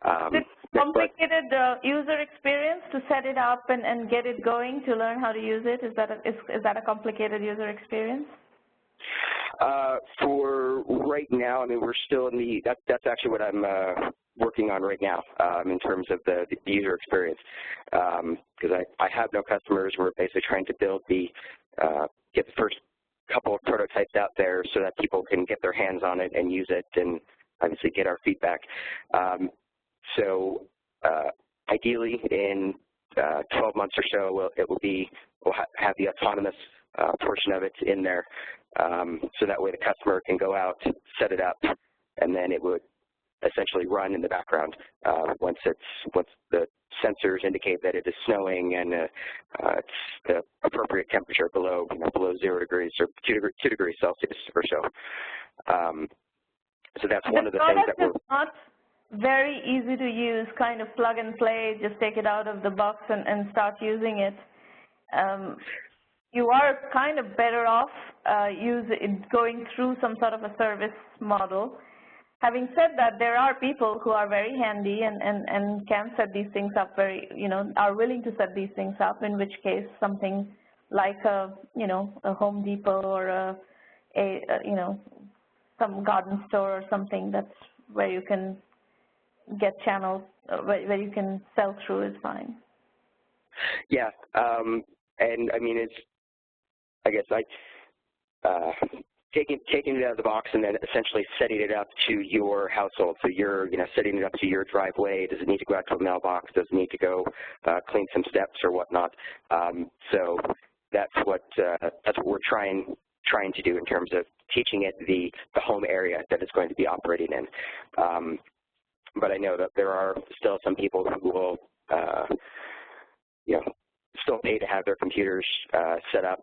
Is it complicated user experience to set it up and get it going to learn how to use it? Is that a complicated user experience? For right now, I mean, we're still in the, that's actually what I'm working on right now in terms of the user experience, because I have no customers. We're basically trying to build get the first couple of prototypes out there so that people can get their hands on it and use it and obviously get our feedback. So ideally in 12 months or so, we'll have the autonomous portion of it in there, so that way the customer can go out, set it up, and then it would essentially run in the background once the sensors indicate that it is snowing and it's the appropriate temperature below 0 degrees or 2 degrees Celsius or so. So that's one of the things that we're. Not very easy to use, kind of plug and play, just take it out of the box and start using it. You are kind of better off going through some sort of a service model. Having said that, there are people who are very handy and can set these things up are willing to set these things up, in which case something like a Home Depot or some garden store or something that's where you can get channels, where you can sell through is fine. Yeah, and I mean, I guess taking it out of the box and then essentially setting it up to your household. So you're setting it up to your driveway. Does it need to go out to a mailbox? Does it need to go clean some steps or whatnot? So that's what we're trying to do in terms of teaching it the home area that it's going to be operating in. But I know that there are still some people who will still pay to have their computers set up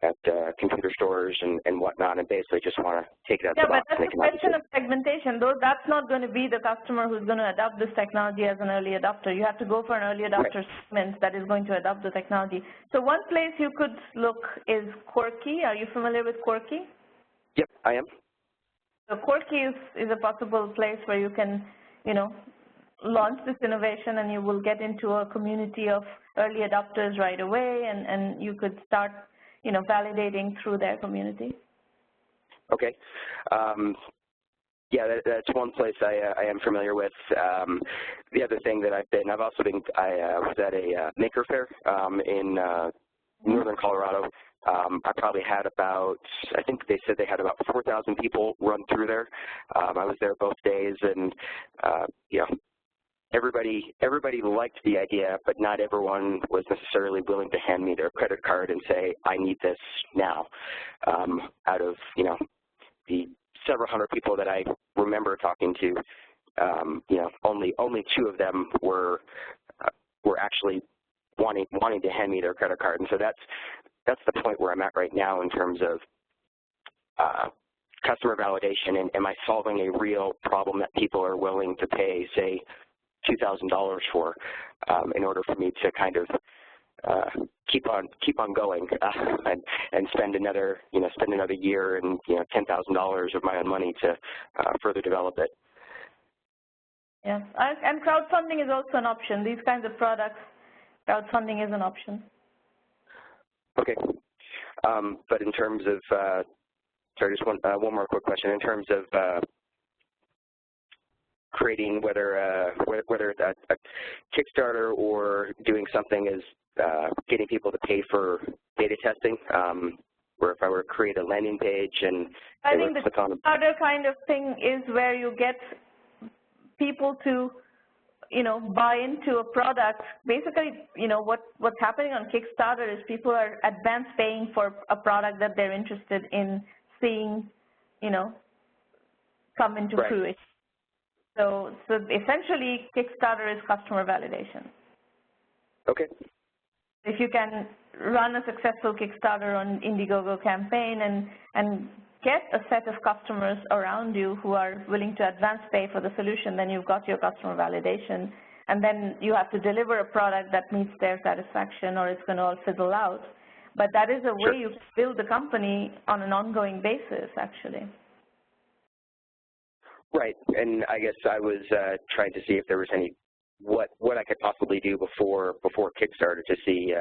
at computer stores and whatnot, and basically just want to take it out of the box. Yeah, but that's a question of segmentation. Though that's not going to be the customer who's going to adopt this technology as an early adopter. You have to go for an early adopter segment that is going to adopt the technology. So one place you could look is Quirky. Are you familiar with Quirky? Yep, I am. So Quirky is a possible place where you can, launch this innovation, and you will get into a community of early adopters right away, and you could start, validating through their community. Okay. Yeah, that's one place I am familiar with. The other thing that I was at a maker fair in northern Colorado. I probably had I think they said they had about 4,000 people run through there. I was there both days, and everybody liked the idea, but not everyone was necessarily willing to hand me their credit card and say, I need this now. Out of, the several hundred people that I remember talking to, only 2 of them were actually wanting to hand me their credit card. And so that's the point where I'm at right now in terms of customer validation, and am I solving a real problem that people are willing to pay, say, $2,000 for, in order for me to kind of keep on going and spend another year and $10,000 of my own money to further develop it. Yeah, and crowdfunding is also an option. These kinds of products, crowdfunding is an option. Okay. But in terms of, sorry, just one more quick question. In terms of creating whether a Kickstarter or doing something as getting people to pay for beta testing, or if I were to create a landing page and I think the Kickstarter kind of thing is where you get people to, buy into a product. Basically, what's happening on Kickstarter is people are advance paying for a product that they're interested in seeing, come into fruition. So essentially, Kickstarter is customer validation. Okay. If you can run a successful Kickstarter on Indiegogo campaign and get a set of customers around you who are willing to advance pay for the solution, then you've got your customer validation, and then you have to deliver a product that meets their satisfaction or it's going to all fizzle out. But that is a way you build the company on an ongoing basis, actually. Right, and I guess I was trying to see if there was any what I could possibly do before Kickstarter to see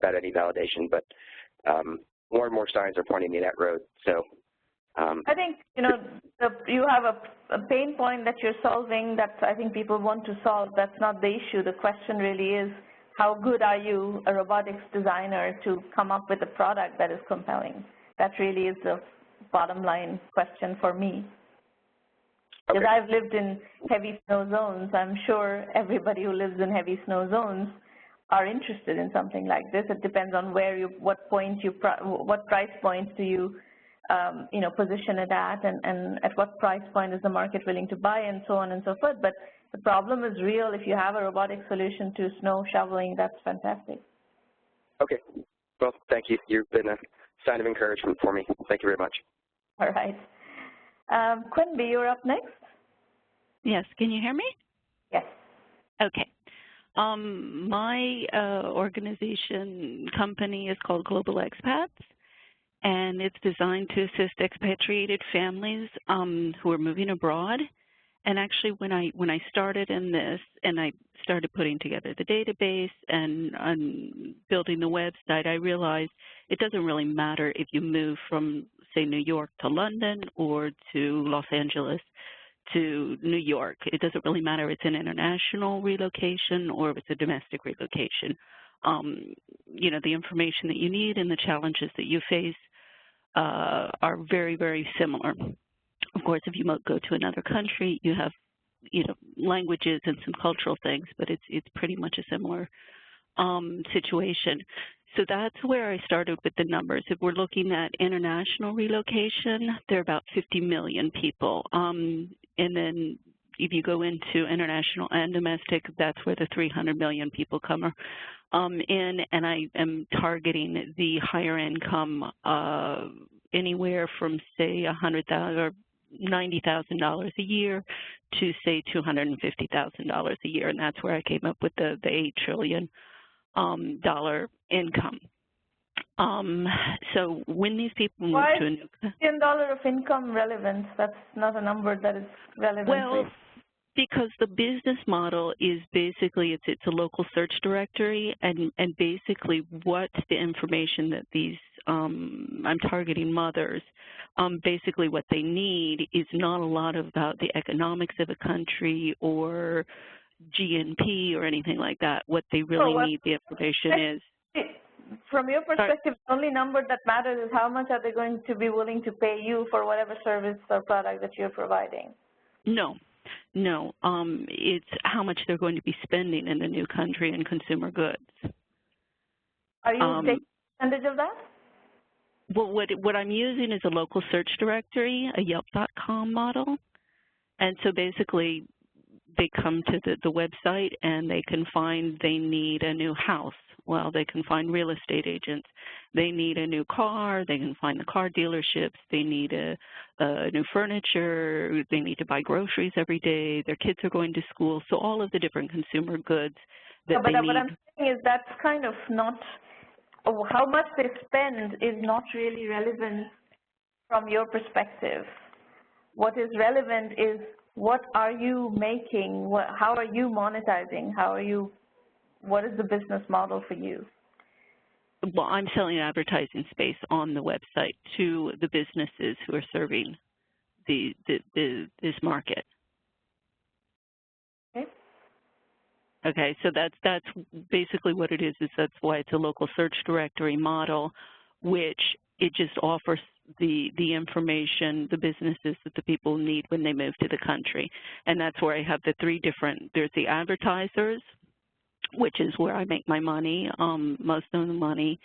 about any validation, but more and more signs are pointing me that road. So I think you have a pain point that you're solving that I think people want to solve. That's not the issue. The question really is, how good are you, a robotics designer, to come up with a product that is compelling? That really is the bottom line question for me. Because I've lived in heavy snow zones. I'm sure everybody who lives in heavy snow zones are interested in something like this. It depends on what price point do you, position it at, and at what price point is the market willing to buy, and so on and so forth. But the problem is real. If you have a robotic solution to snow shoveling, that's fantastic. Okay. Well, thank you. You've been a sign of encouragement for me. Thank you very much. All right. Quinby, you're up next. Yes, can you hear me? Yes. Okay. My organization company is called Global Expats, and it's designed to assist expatriated families who are moving abroad. And actually, when I started in this, and I started putting together the database and building the website, I realized it doesn't really matter if you move from, say, New York to London or to Los Angeles to New York. It doesn't really matter if it's an international relocation or if it's a domestic relocation. The information that you need and the challenges that you face are very, very similar. Of course, if you go to another country, you have, languages and some cultural things, but it's pretty much a similar situation. So that's where I started with the numbers. If we're looking at international relocation, there are about 50 million people. And then if you go into international and domestic, that's where the 300 million people come in. And I am targeting the higher income anywhere from, say, $100,000 or $90,000 a year to, say, $250,000 a year. And that's where I came up with the $8 trillion dollar income. So when these people move to a new country, $1 billion of income relevant? That's not a number that is relevant. Well, because the business model is basically it's a local search directory, and basically what's the information that these I'm targeting mothers. Basically what they need is not a lot about the economics of a country or GNP or anything like that. What they really need the information is. From your perspective, the only number that matters is how much are they going to be willing to pay you for whatever service or product that you're providing. No, it's how much they're going to be spending in the new country in consumer goods. Are you taking advantage of that? Well, what I'm using is a local search directory, a Yelp.com model, and so basically they come to the website and they can find they need a new house. Well, they can find real estate agents. They need a new car. They can find the car dealerships. They need a new furniture. They need to buy groceries every day. Their kids are going to school. So all of the different consumer goods that they need. What I'm saying is that's kind of not, how much they spend is not really relevant from your perspective. What is relevant is what are you making? How are you monetizing? What is the business model for you? well, I'm selling advertising space on the website to the businesses who are serving this market. Okay. Okay, so that's basically what it is that's why it's a local search directory model, which it just offers the information, the businesses that the people need when they move to the country. And that's where I have the three different, there's the advertisers, which is where I make my money, most of the money,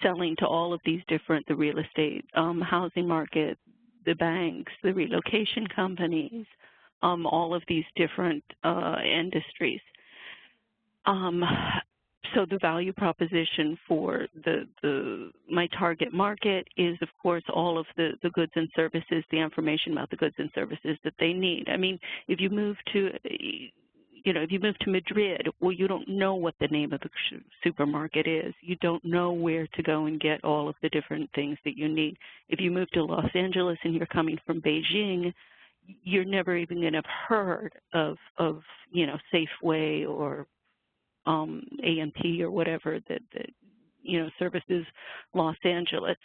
selling to all of these different, the real estate, housing market, the banks, the relocation companies, all of these different industries. So the value proposition for my target market is, of course, all of the goods and services, the information about the goods and services that they need. I mean, if you move to, if you move to Madrid, well, you don't know what the name of the supermarket is. You don't know where to go and get all of the different things that you need. If you move to Los Angeles and you're coming from Beijing, you're never even going to have heard of Safeway or A&P or whatever that services Los Angeles.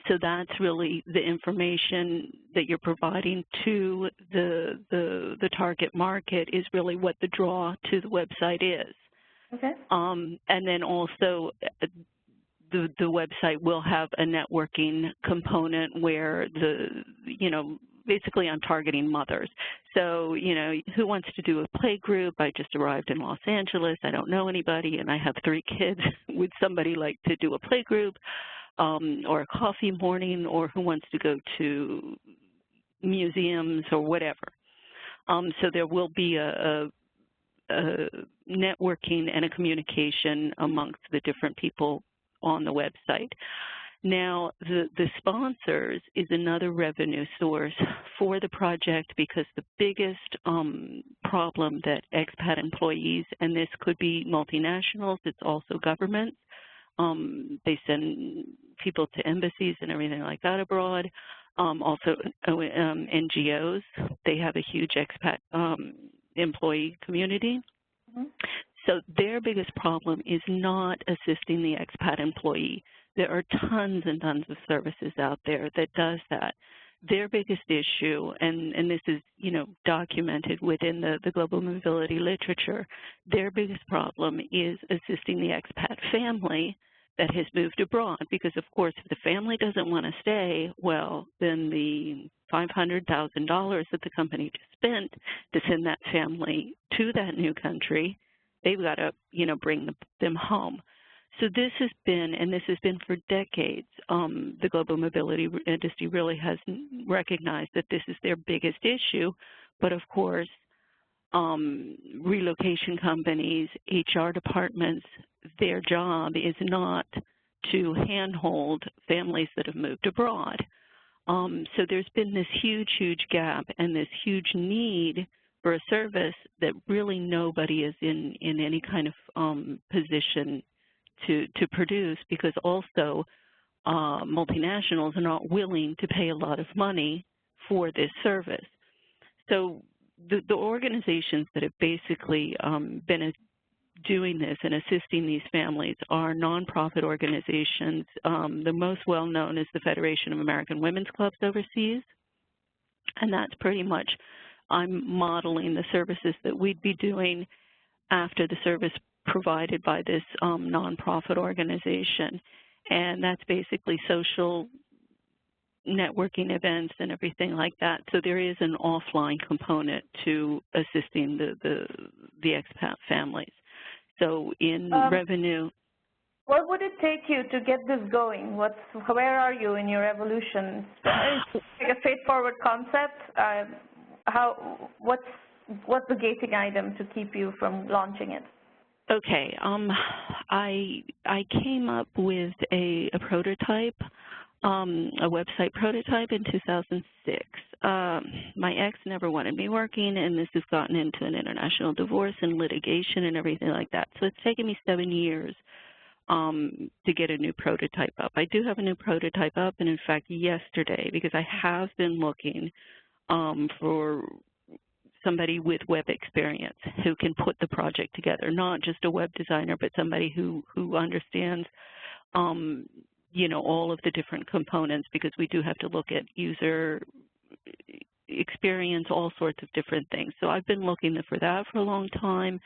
So that's really the information that you're providing to the target market is really what the draw to the website is. Okay. And then also the website will have a networking component where basically I'm targeting mothers. So, who wants to do a play group? I just arrived in Los Angeles. I don't know anybody, and I have 3 kids. Would somebody like to do a play group or a coffee morning, or who wants to go to museums or whatever? So there will be a networking and a communication amongst the different people on the website. Now, the sponsors is another revenue source for the project because the biggest problem that expat employees, and this could be multinationals, it's also governments, they send people to embassies and everything like that abroad, also NGOs, they have a huge expat employee community. Mm-hmm. So their biggest problem is not assisting the expat employee. There are tons and tons of services out there that does that. Their biggest issue, and this is, documented within the global mobility literature, their biggest problem is assisting the expat family that has moved abroad. Because, of course, if the family doesn't want to stay, well, then the $500,000 that the company just spent to send that family to that new country, they've got to, bring them home. So this has been, and this has been for decades, the global mobility industry really has recognized that this is their biggest issue. But of course, relocation companies, HR departments, their job is not to handhold families that have moved abroad. So there's been this huge, huge gap and this huge need for a service that really nobody is in any kind of position to produce, because also multinationals are not willing to pay a lot of money for this service. So the organizations that have basically been doing this and assisting these families are nonprofit organizations. The most well-known is the Federation of American Women's Clubs overseas, and that's pretty much, I'm modeling the services that we'd be doing after the service provided by this nonprofit organization. And that's basically social networking events and everything like that. So there is an offline component to assisting the expat families. So in revenue. What would it take you to get this going? Where are you in your evolution? It's like a straightforward concept. What's the gating item to keep you from launching it? Okay, I came up with a prototype, a website prototype in 2006. My ex never wanted me working, and this has gotten into an international divorce and litigation and everything like that. So it's taken me 7 years to get a new prototype up. I do have a new prototype up, and in fact, yesterday, because I have been looking for somebody with web experience who can put the project together, not just a web designer, but somebody who understands you know, all of the different components, because we do have to look at user experience, all sorts of different things. So I've been looking for that for a long time,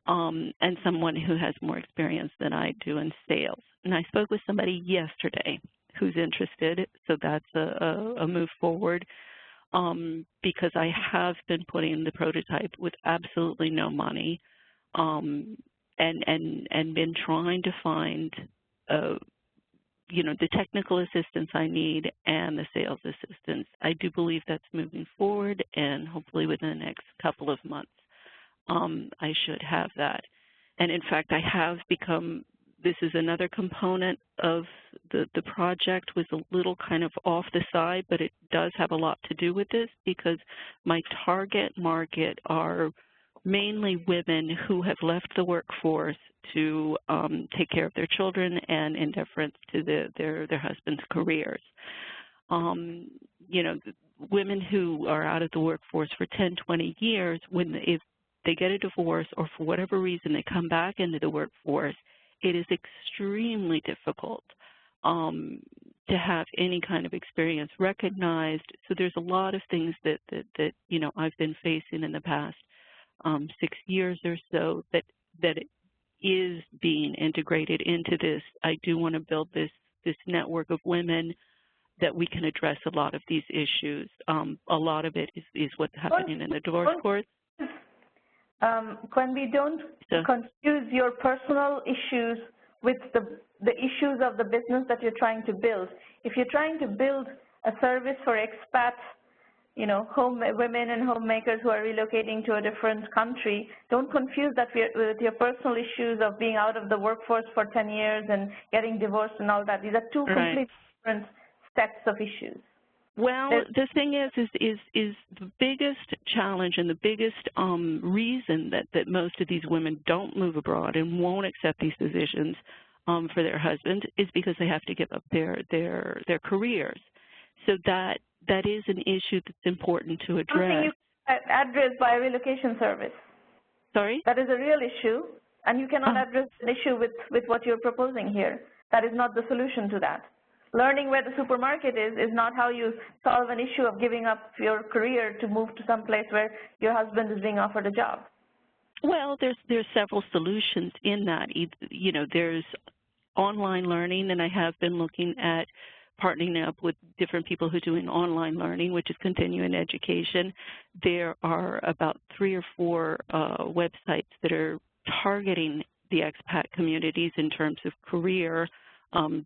and someone who has more experience than I do in sales. And I spoke with somebody yesterday who's interested, so that's a move forward, because I have been putting the prototype with absolutely no money, and been trying to find you know, the technical assistance I need and the sales assistance. I do believe that's moving forward, and hopefully within the next couple of months, I should have that. And in fact, I have become, this is another component of the project, was a little kind of off the side, but it does have a lot to do with this, because my target market are mainly women who have left the workforce to take care of their children and in deference to their husbands' careers. You know, women who are out of the workforce for 10, 20 years, if they get a divorce or for whatever reason they come back into the workforce, it is extremely difficult to have any kind of experience recognized. So there's a lot of things that you know, I've been facing in the past 6 years or so that it is being integrated into this. I do want to build this network of women that we can address a lot of these issues. A lot of it is what's happening in the divorce courts. When we don't confuse your personal issues with the issues of the business that you're trying to build. If you're trying to build a service for expats, you know, women and homemakers who are relocating to a different country, don't confuse that with your personal issues of being out of the workforce for 10 years and getting divorced and all that. These are two completely different sets of issues. Well, the thing is the biggest challenge and the biggest reason that most of these women don't move abroad and won't accept these positions for their husbands is because they have to give up their careers. So that is an issue that's important to address. Something you can address by a relocation service. Sorry? That is a real issue, and you cannot address an issue with what you're proposing here. That is not the solution to that. Learning where the supermarket is not how you solve an issue of giving up your career to move to some place where your husband is being offered a job. Well, there's several solutions in that. You know, there's online learning, and I have been looking at partnering up with different people who are doing online learning, which is continuing education. There are about 3 or 4 websites that are targeting the expat communities in terms of career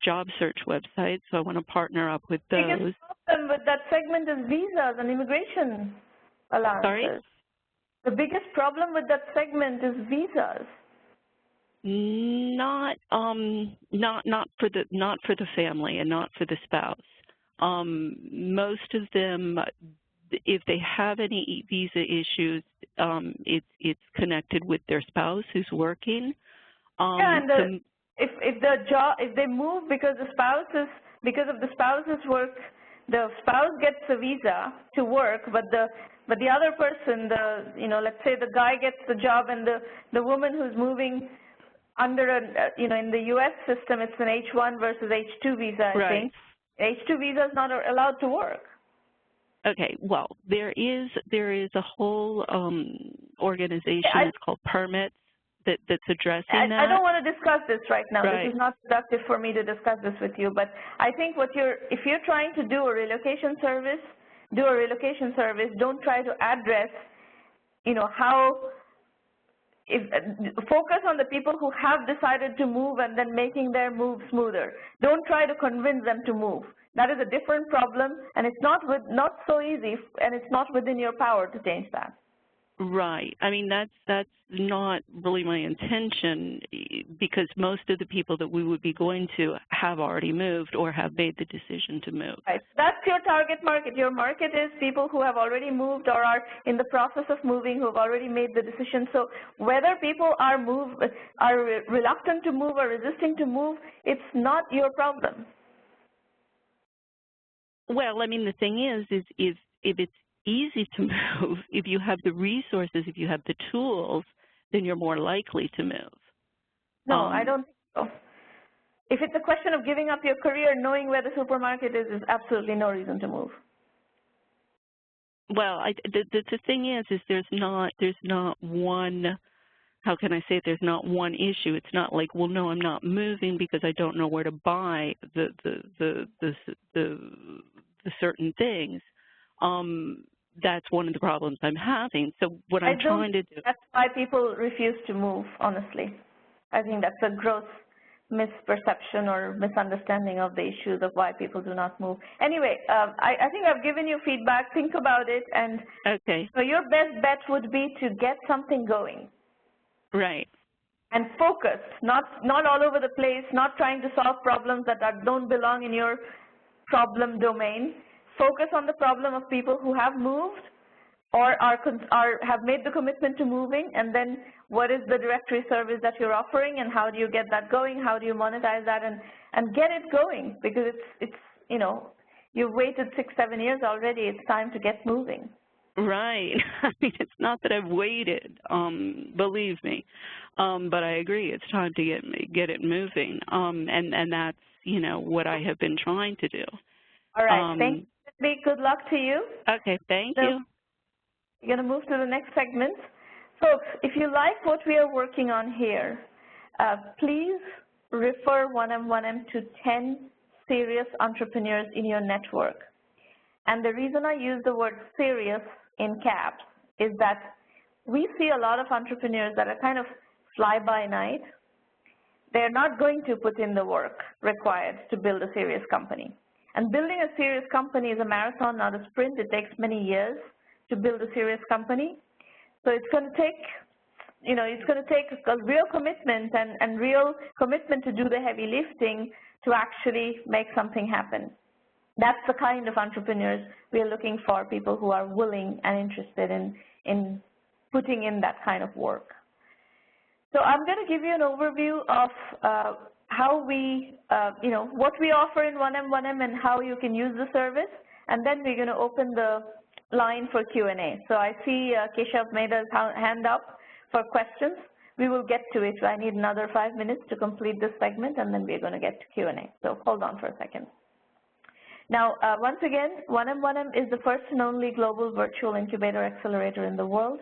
job search websites, so I want to partner up with those. The biggest problem with that segment is visas and immigration allowances. Sorry? The biggest problem with that segment is visas. Not for the family and not for the spouse. Most of them, if they have any visa issues, it's connected with their spouse who's working. Yeah, and if they move because of the spouse's work, the spouse gets a visa to work, but the other person, let's say the guy gets the job, and the woman who's moving under in the U.S. system, it's an H1 versus H2 visa, I think. H2 visa is not allowed to work. Okay, well, there is a whole organization, it's called Permits, that's addressing that. I don't want to discuss this right now. This is not productive for me to discuss this with you, but I think if you're trying to do a relocation service, don't try to address, focus on the people who have decided to move and then making their move smoother. Don't try to convince them to move. That is a different problem, and it's not so easy, and it's not within your power to change that. Right. I mean, that's not really my intention, because most of the people that we would be going to have already moved or have made the decision to move. Right. That's your target market. Your market is people who have already moved or are in the process of moving, who have already made the decision. So whether people are reluctant to move or resisting to move, it's not your problem. Well, I mean, the thing is if it's easy to move, if you have the resources, if you have the tools, then you're more likely to move. No, I don't think so. If it's a question of giving up your career, knowing where the supermarket is absolutely no reason to move. Well, the thing is there's not one. How can I say it? There's not one issue. It's not like, well, no, I'm not moving because I don't know where to buy the certain things. That's one of the problems I'm having. So what I'm trying to do. That's why people refuse to move, honestly. I think that's a gross misperception or misunderstanding of the issues of why people do not move. Anyway, I think I've given you feedback. Think about it. And okay. So your best bet would be to get something going. Right. And focused, not all over the place, not trying to solve problems that don't belong in your problem domain. Focus on the problem of people who have moved or have made the commitment to moving, and then what is the directory service that you're offering, and how do you get that going? How do you monetize that and get it going? Because it's you know, you've waited 6-7 years already. It's time to get moving. Right. I mean, it's not that I've waited, believe me, but I agree. It's time to get it moving, and that's, you know, what I have been trying to do. All right. Thank you. Good luck to you. Okay. Thank you. We're going to move to the next segment. Folks, if you like what we are working on here, please refer 1M1M to 10 serious entrepreneurs in your network. And the reason I use the word serious in caps is that we see a lot of entrepreneurs that are kind of fly-by-night. They're not going to put in the work required to build a serious company. And building a serious company is a marathon, not a sprint. It takes many years to build a serious company. So it's going to take, you know, it's going to take a real commitment and real commitment to do the heavy lifting to actually make something happen. That's the kind of entrepreneurs we are looking for, people who are willing and interested in putting in that kind of work. So I'm going to give you an overview of how we, you know, what we offer in 1M1M and how you can use the service, and then we're going to open the line for Q&A. So I see Keshav Meda's hand up for questions. We will get to it. I need another 5 minutes to complete this segment, and then we're going to get to Q&A. So hold on for a second. Now, once again, 1M1M is the first and only global virtual incubator accelerator in the world.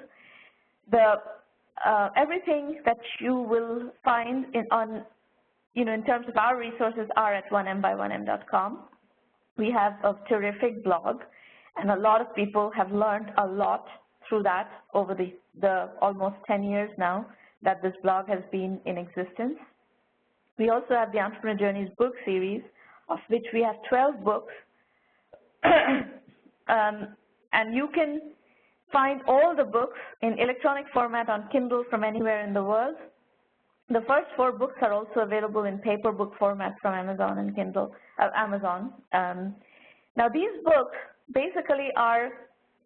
Everything that you will find in terms of our resources are at 1mby1m.com. We have a terrific blog, and a lot of people have learned a lot through that over the almost 10 years now that this blog has been in existence. We also have the Entrepreneur Journeys book series, of which we have 12 books, and you can find all the books in electronic format on Kindle from anywhere in the world. The first 4 books are also available in paper book format from Amazon and Kindle. Now these books basically are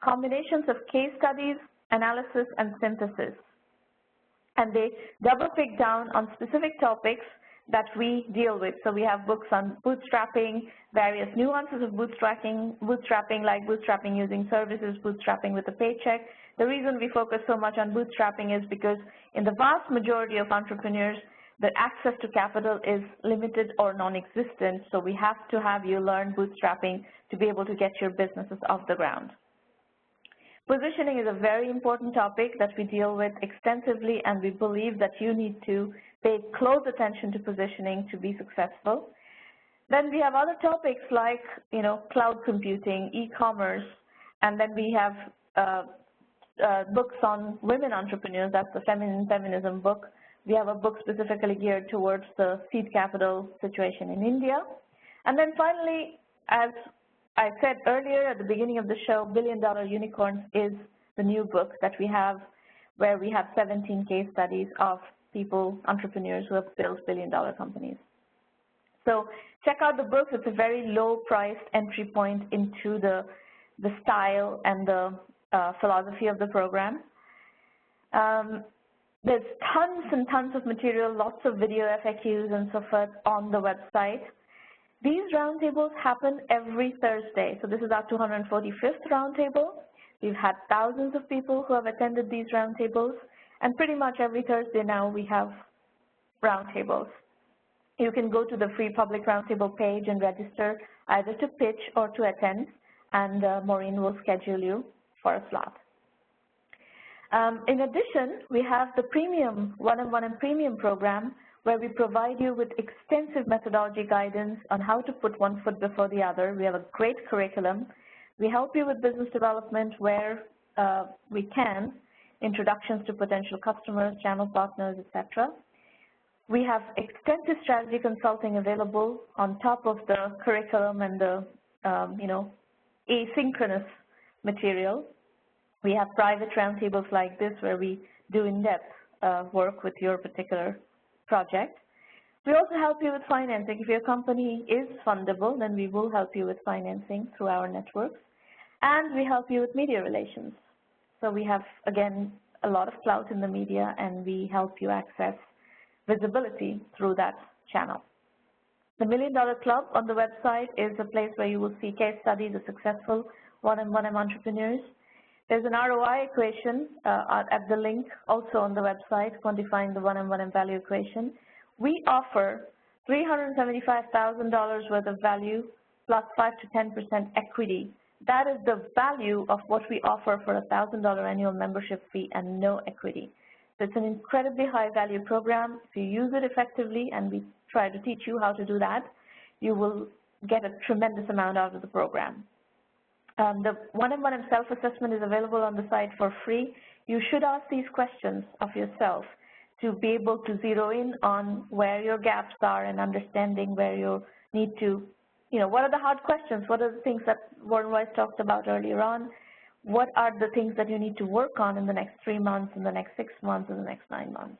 combinations of case studies, analysis, and synthesis, and they double click down on specific topics that we deal with. So we have books on bootstrapping, various nuances of bootstrapping like bootstrapping using services, bootstrapping with a paycheck. The reason we focus so much on bootstrapping is because in the vast majority of entrepreneurs, the access to capital is limited or non-existent, so we have to have you learn bootstrapping to be able to get your businesses off the ground. Positioning is a very important topic that we deal with extensively, and we believe that you need to pay close attention to positioning to be successful. Then we have other topics like, you know, cloud computing, e-commerce, and then we have books on women entrepreneurs. That's the Feminism book. We have a book specifically geared towards the seed capital situation in India. And then finally, as I said earlier at the beginning of the show, Billion Dollar Unicorns is the new book that we have, where we have 17 case studies of people, entrepreneurs who have built billion-dollar companies. So check out the book. It's a very low-priced entry point into the style and the philosophy of the program. There's tons and tons of material, lots of video FAQs and so forth on the website. These roundtables happen every Thursday. So this is our 245th roundtable. We've had thousands of people who have attended these roundtables, and pretty much every Thursday now we have roundtables. You can go to the free public roundtable page and register either to pitch or to attend, and Maureen will schedule you for a slot. In addition, we have the premium, 1M1M premium program, where we provide you with extensive methodology guidance on how to put one foot before the other. We have a great curriculum. We help you with business development where we can, introductions to potential customers, channel partners, etc. We have extensive strategy consulting available on top of the curriculum and the asynchronous material. We have private roundtables like this where we do in-depth work with your particular project. We also help you with financing. If your company is fundable, then we will help you with financing through our networks. And we help you with media relations. So we have, again, a lot of clout in the media, and we help you access visibility through that channel. The $1 Million Club on the website is a place where you will see case studies of successful 1M1M entrepreneurs. There's an ROI equation at the link also on the website, quantifying the 1M1M value equation. We offer $375,000 worth of value plus 5 to 10% equity. That is the value of what we offer for a $1,000 annual membership fee and no equity. So it's an incredibly high value program. If you use it effectively, and we try to teach you how to do that, you will get a tremendous amount out of the program. The 1M1M self-assessment is available on the site for free. You should ask these questions of yourself to be able to zero in on where your gaps are and understanding where you need to, what are the hard questions? What are the things that Warren Weiss talked about earlier on? What are the things that you need to work on in the next 3 months, in the next 6 months, in the next 9 months?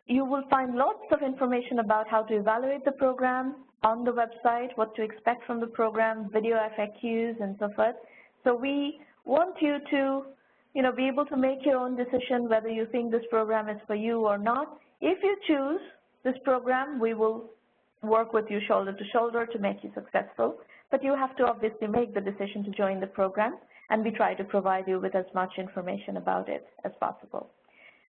You will find lots of information about how to evaluate the program on the website, what to expect from the program, video FAQs, and so forth. So we want you to, be able to make your own decision whether you think this program is for you or not. If you choose this program, we will work with you shoulder to shoulder to make you successful. But you have to obviously make the decision to join the program, and we try to provide you with as much information about it as possible.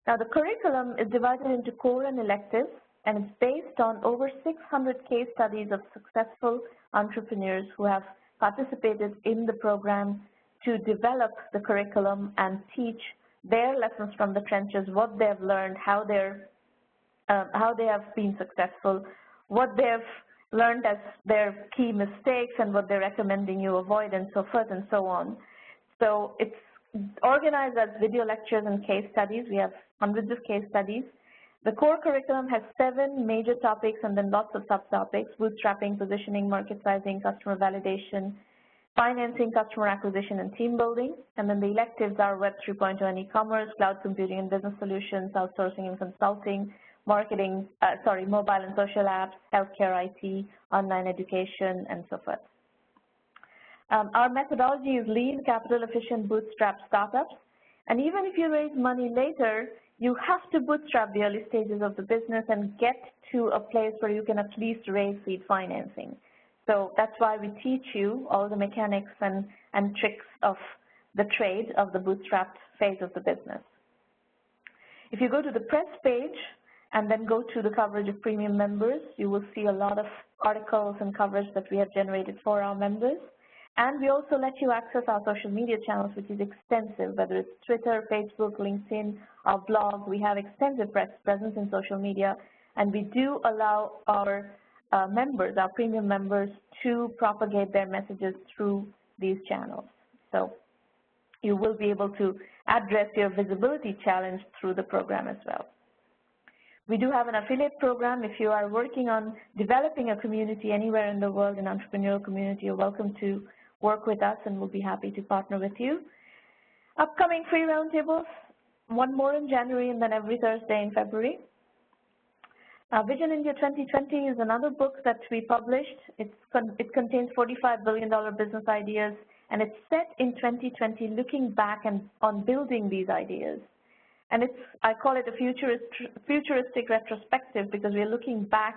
Now, the curriculum is divided into core and electives, and it's based on over 600 case studies of successful entrepreneurs who have participated in the program to develop the curriculum and teach their lessons from the trenches, what they've learned, how they have been successful, what they've learned as their key mistakes and what they're recommending you avoid, and so forth and so on. So it's organized as video lectures and case studies. We have hundreds of case studies. The core curriculum has 7 major topics and then lots of subtopics: bootstrapping, positioning, market sizing, customer validation, financing, customer acquisition, and team building. And then the electives are Web 3.0 and e-commerce, cloud computing and business solutions, outsourcing and consulting, marketing, mobile and social apps, healthcare, IT, online education, and so forth. Our methodology is lean, capital-efficient, bootstrap startups. And even if you raise money later, you have to bootstrap the early stages of the business and get to a place where you can at least raise seed financing. So that's why we teach you all the mechanics and tricks of the trade of the bootstrapped phase of the business. If you go to the press page and then go to the coverage of premium members, you will see a lot of articles and coverage that we have generated for our members. And we also let you access our social media channels, which is extensive, whether it's Twitter, Facebook, LinkedIn, our blog. We have extensive presence in social media, and we do allow our members, our premium members, to propagate their messages through these channels. So you will be able to address your visibility challenge through the program as well. We do have an affiliate program. If you are working on developing a community anywhere in the world, an entrepreneurial community, you're welcome to work with us, and we'll be happy to partner with you. Upcoming free roundtables, one more in January and then every Thursday in February. Vision India 2020 is another book that we published. It contains $45 billion business ideas, and it's set in 2020, looking back and on building these ideas. And I call it a futuristic retrospective because we're looking back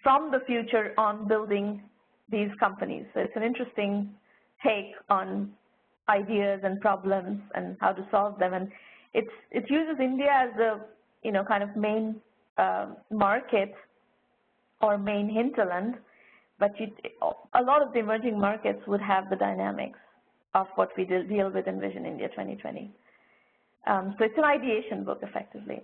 from the future on building these companies. So it's an interesting take on ideas and problems and how to solve them. And it uses India as kind of main market or main hinterland, but a lot of the emerging markets would have the dynamics of what we deal with in Vision India 2020. So it's an ideation book, effectively.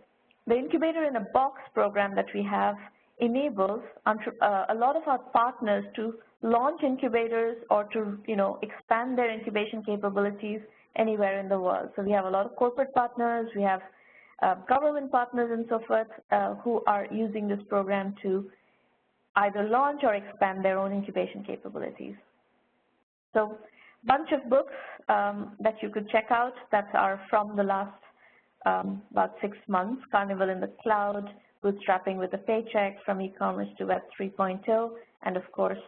The Incubator in a Box program that we have enables a lot of our partners to launch incubators or to expand their incubation capabilities anywhere in the world. So we have a lot of corporate partners, we have government partners and so forth who are using this program to either launch or expand their own incubation capabilities. So bunch of books that you could check out that are from the last about 6 months: Carnival in the Cloud, Bootstrapping with a Paycheck, From E-Commerce to Web 3.0, and of course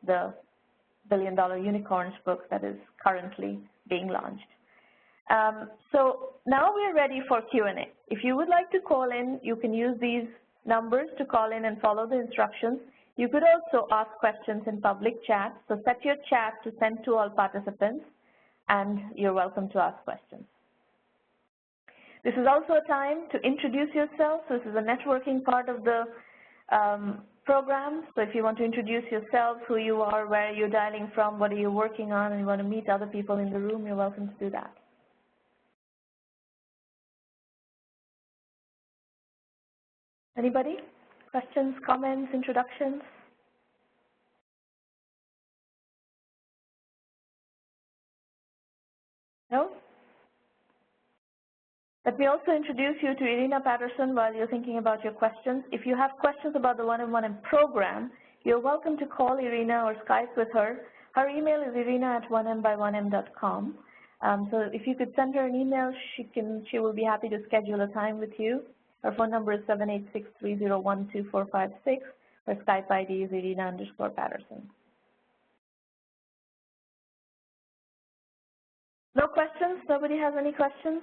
the Billion Dollar Unicorns book that is currently being launched. So now we're ready for Q&A. If you would like to call in, you can use these numbers to call in and follow the instructions. You could also ask questions in public chat, so set your chat to send to all participants, and you're welcome to ask questions. This is also a time to introduce yourself. This is a networking part of the program, so if you want to introduce yourself, who you are, where you're dialing from, what are you working on, and you want to meet other people in the room, you're welcome to do that. Anybody? Questions, comments, introductions? No? Let me also introduce you to Irina Patterson while you're thinking about your questions. If you have questions about the 1M1M program, you're welcome to call Irina or Skype with her. Her email is irina@1mby1m.com. So if you could send her an email, she will be happy to schedule a time with you. Her phone number is 786-301-2456. Her Skype ID is Irina_Patterson. No questions? Nobody has any questions?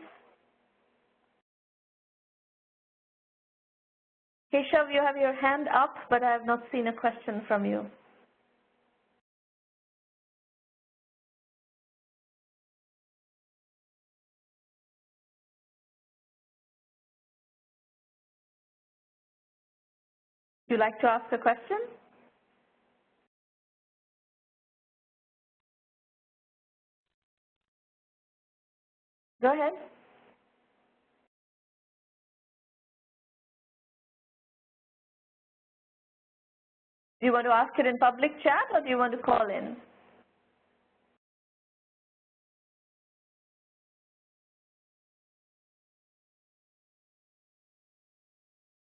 Keshav, you have your hand up, but I have not seen a question from you. Would you like to ask a question? Go ahead. Do you want to ask it in public chat or do you want to call in?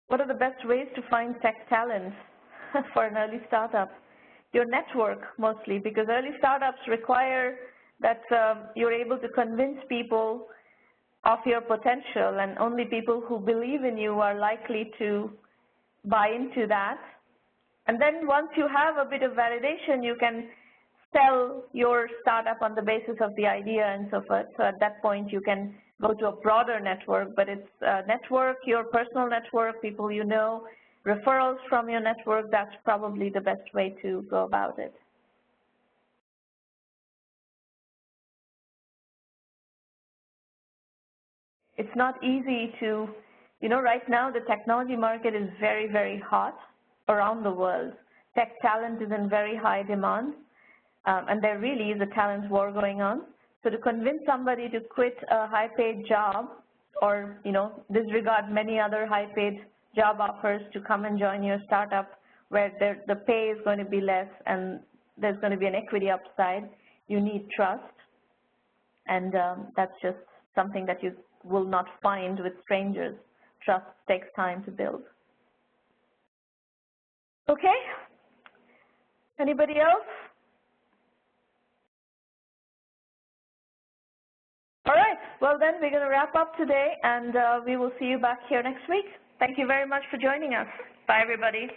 What are the best ways to find tech talent for an early startup? Your network, mostly, because early startups require that you're able to convince people of your potential, and only people who believe in you are likely to buy into that. And then once you have a bit of validation, you can sell your startup on the basis of the idea and so forth. So at that point, you can go to a broader network, but it's network, your personal network, people you know, referrals from your network. That's probably the best way to go about it. It's not easy to, right now the technology market is very, very hot around the world. Tech talent is in very high demand, and there really is a talent war going on. So to convince somebody to quit a high-paid job or, disregard many other high-paid job offers to come and join your startup where the pay is going to be less and there's going to be an equity upside, you need trust. And that's just something that you will not find with strangers. Trust takes time to build. Okay? Anybody else? All right. Well, then we're going to wrap up today, and we will see you back here next week. Thank you very much for joining us. Bye, everybody.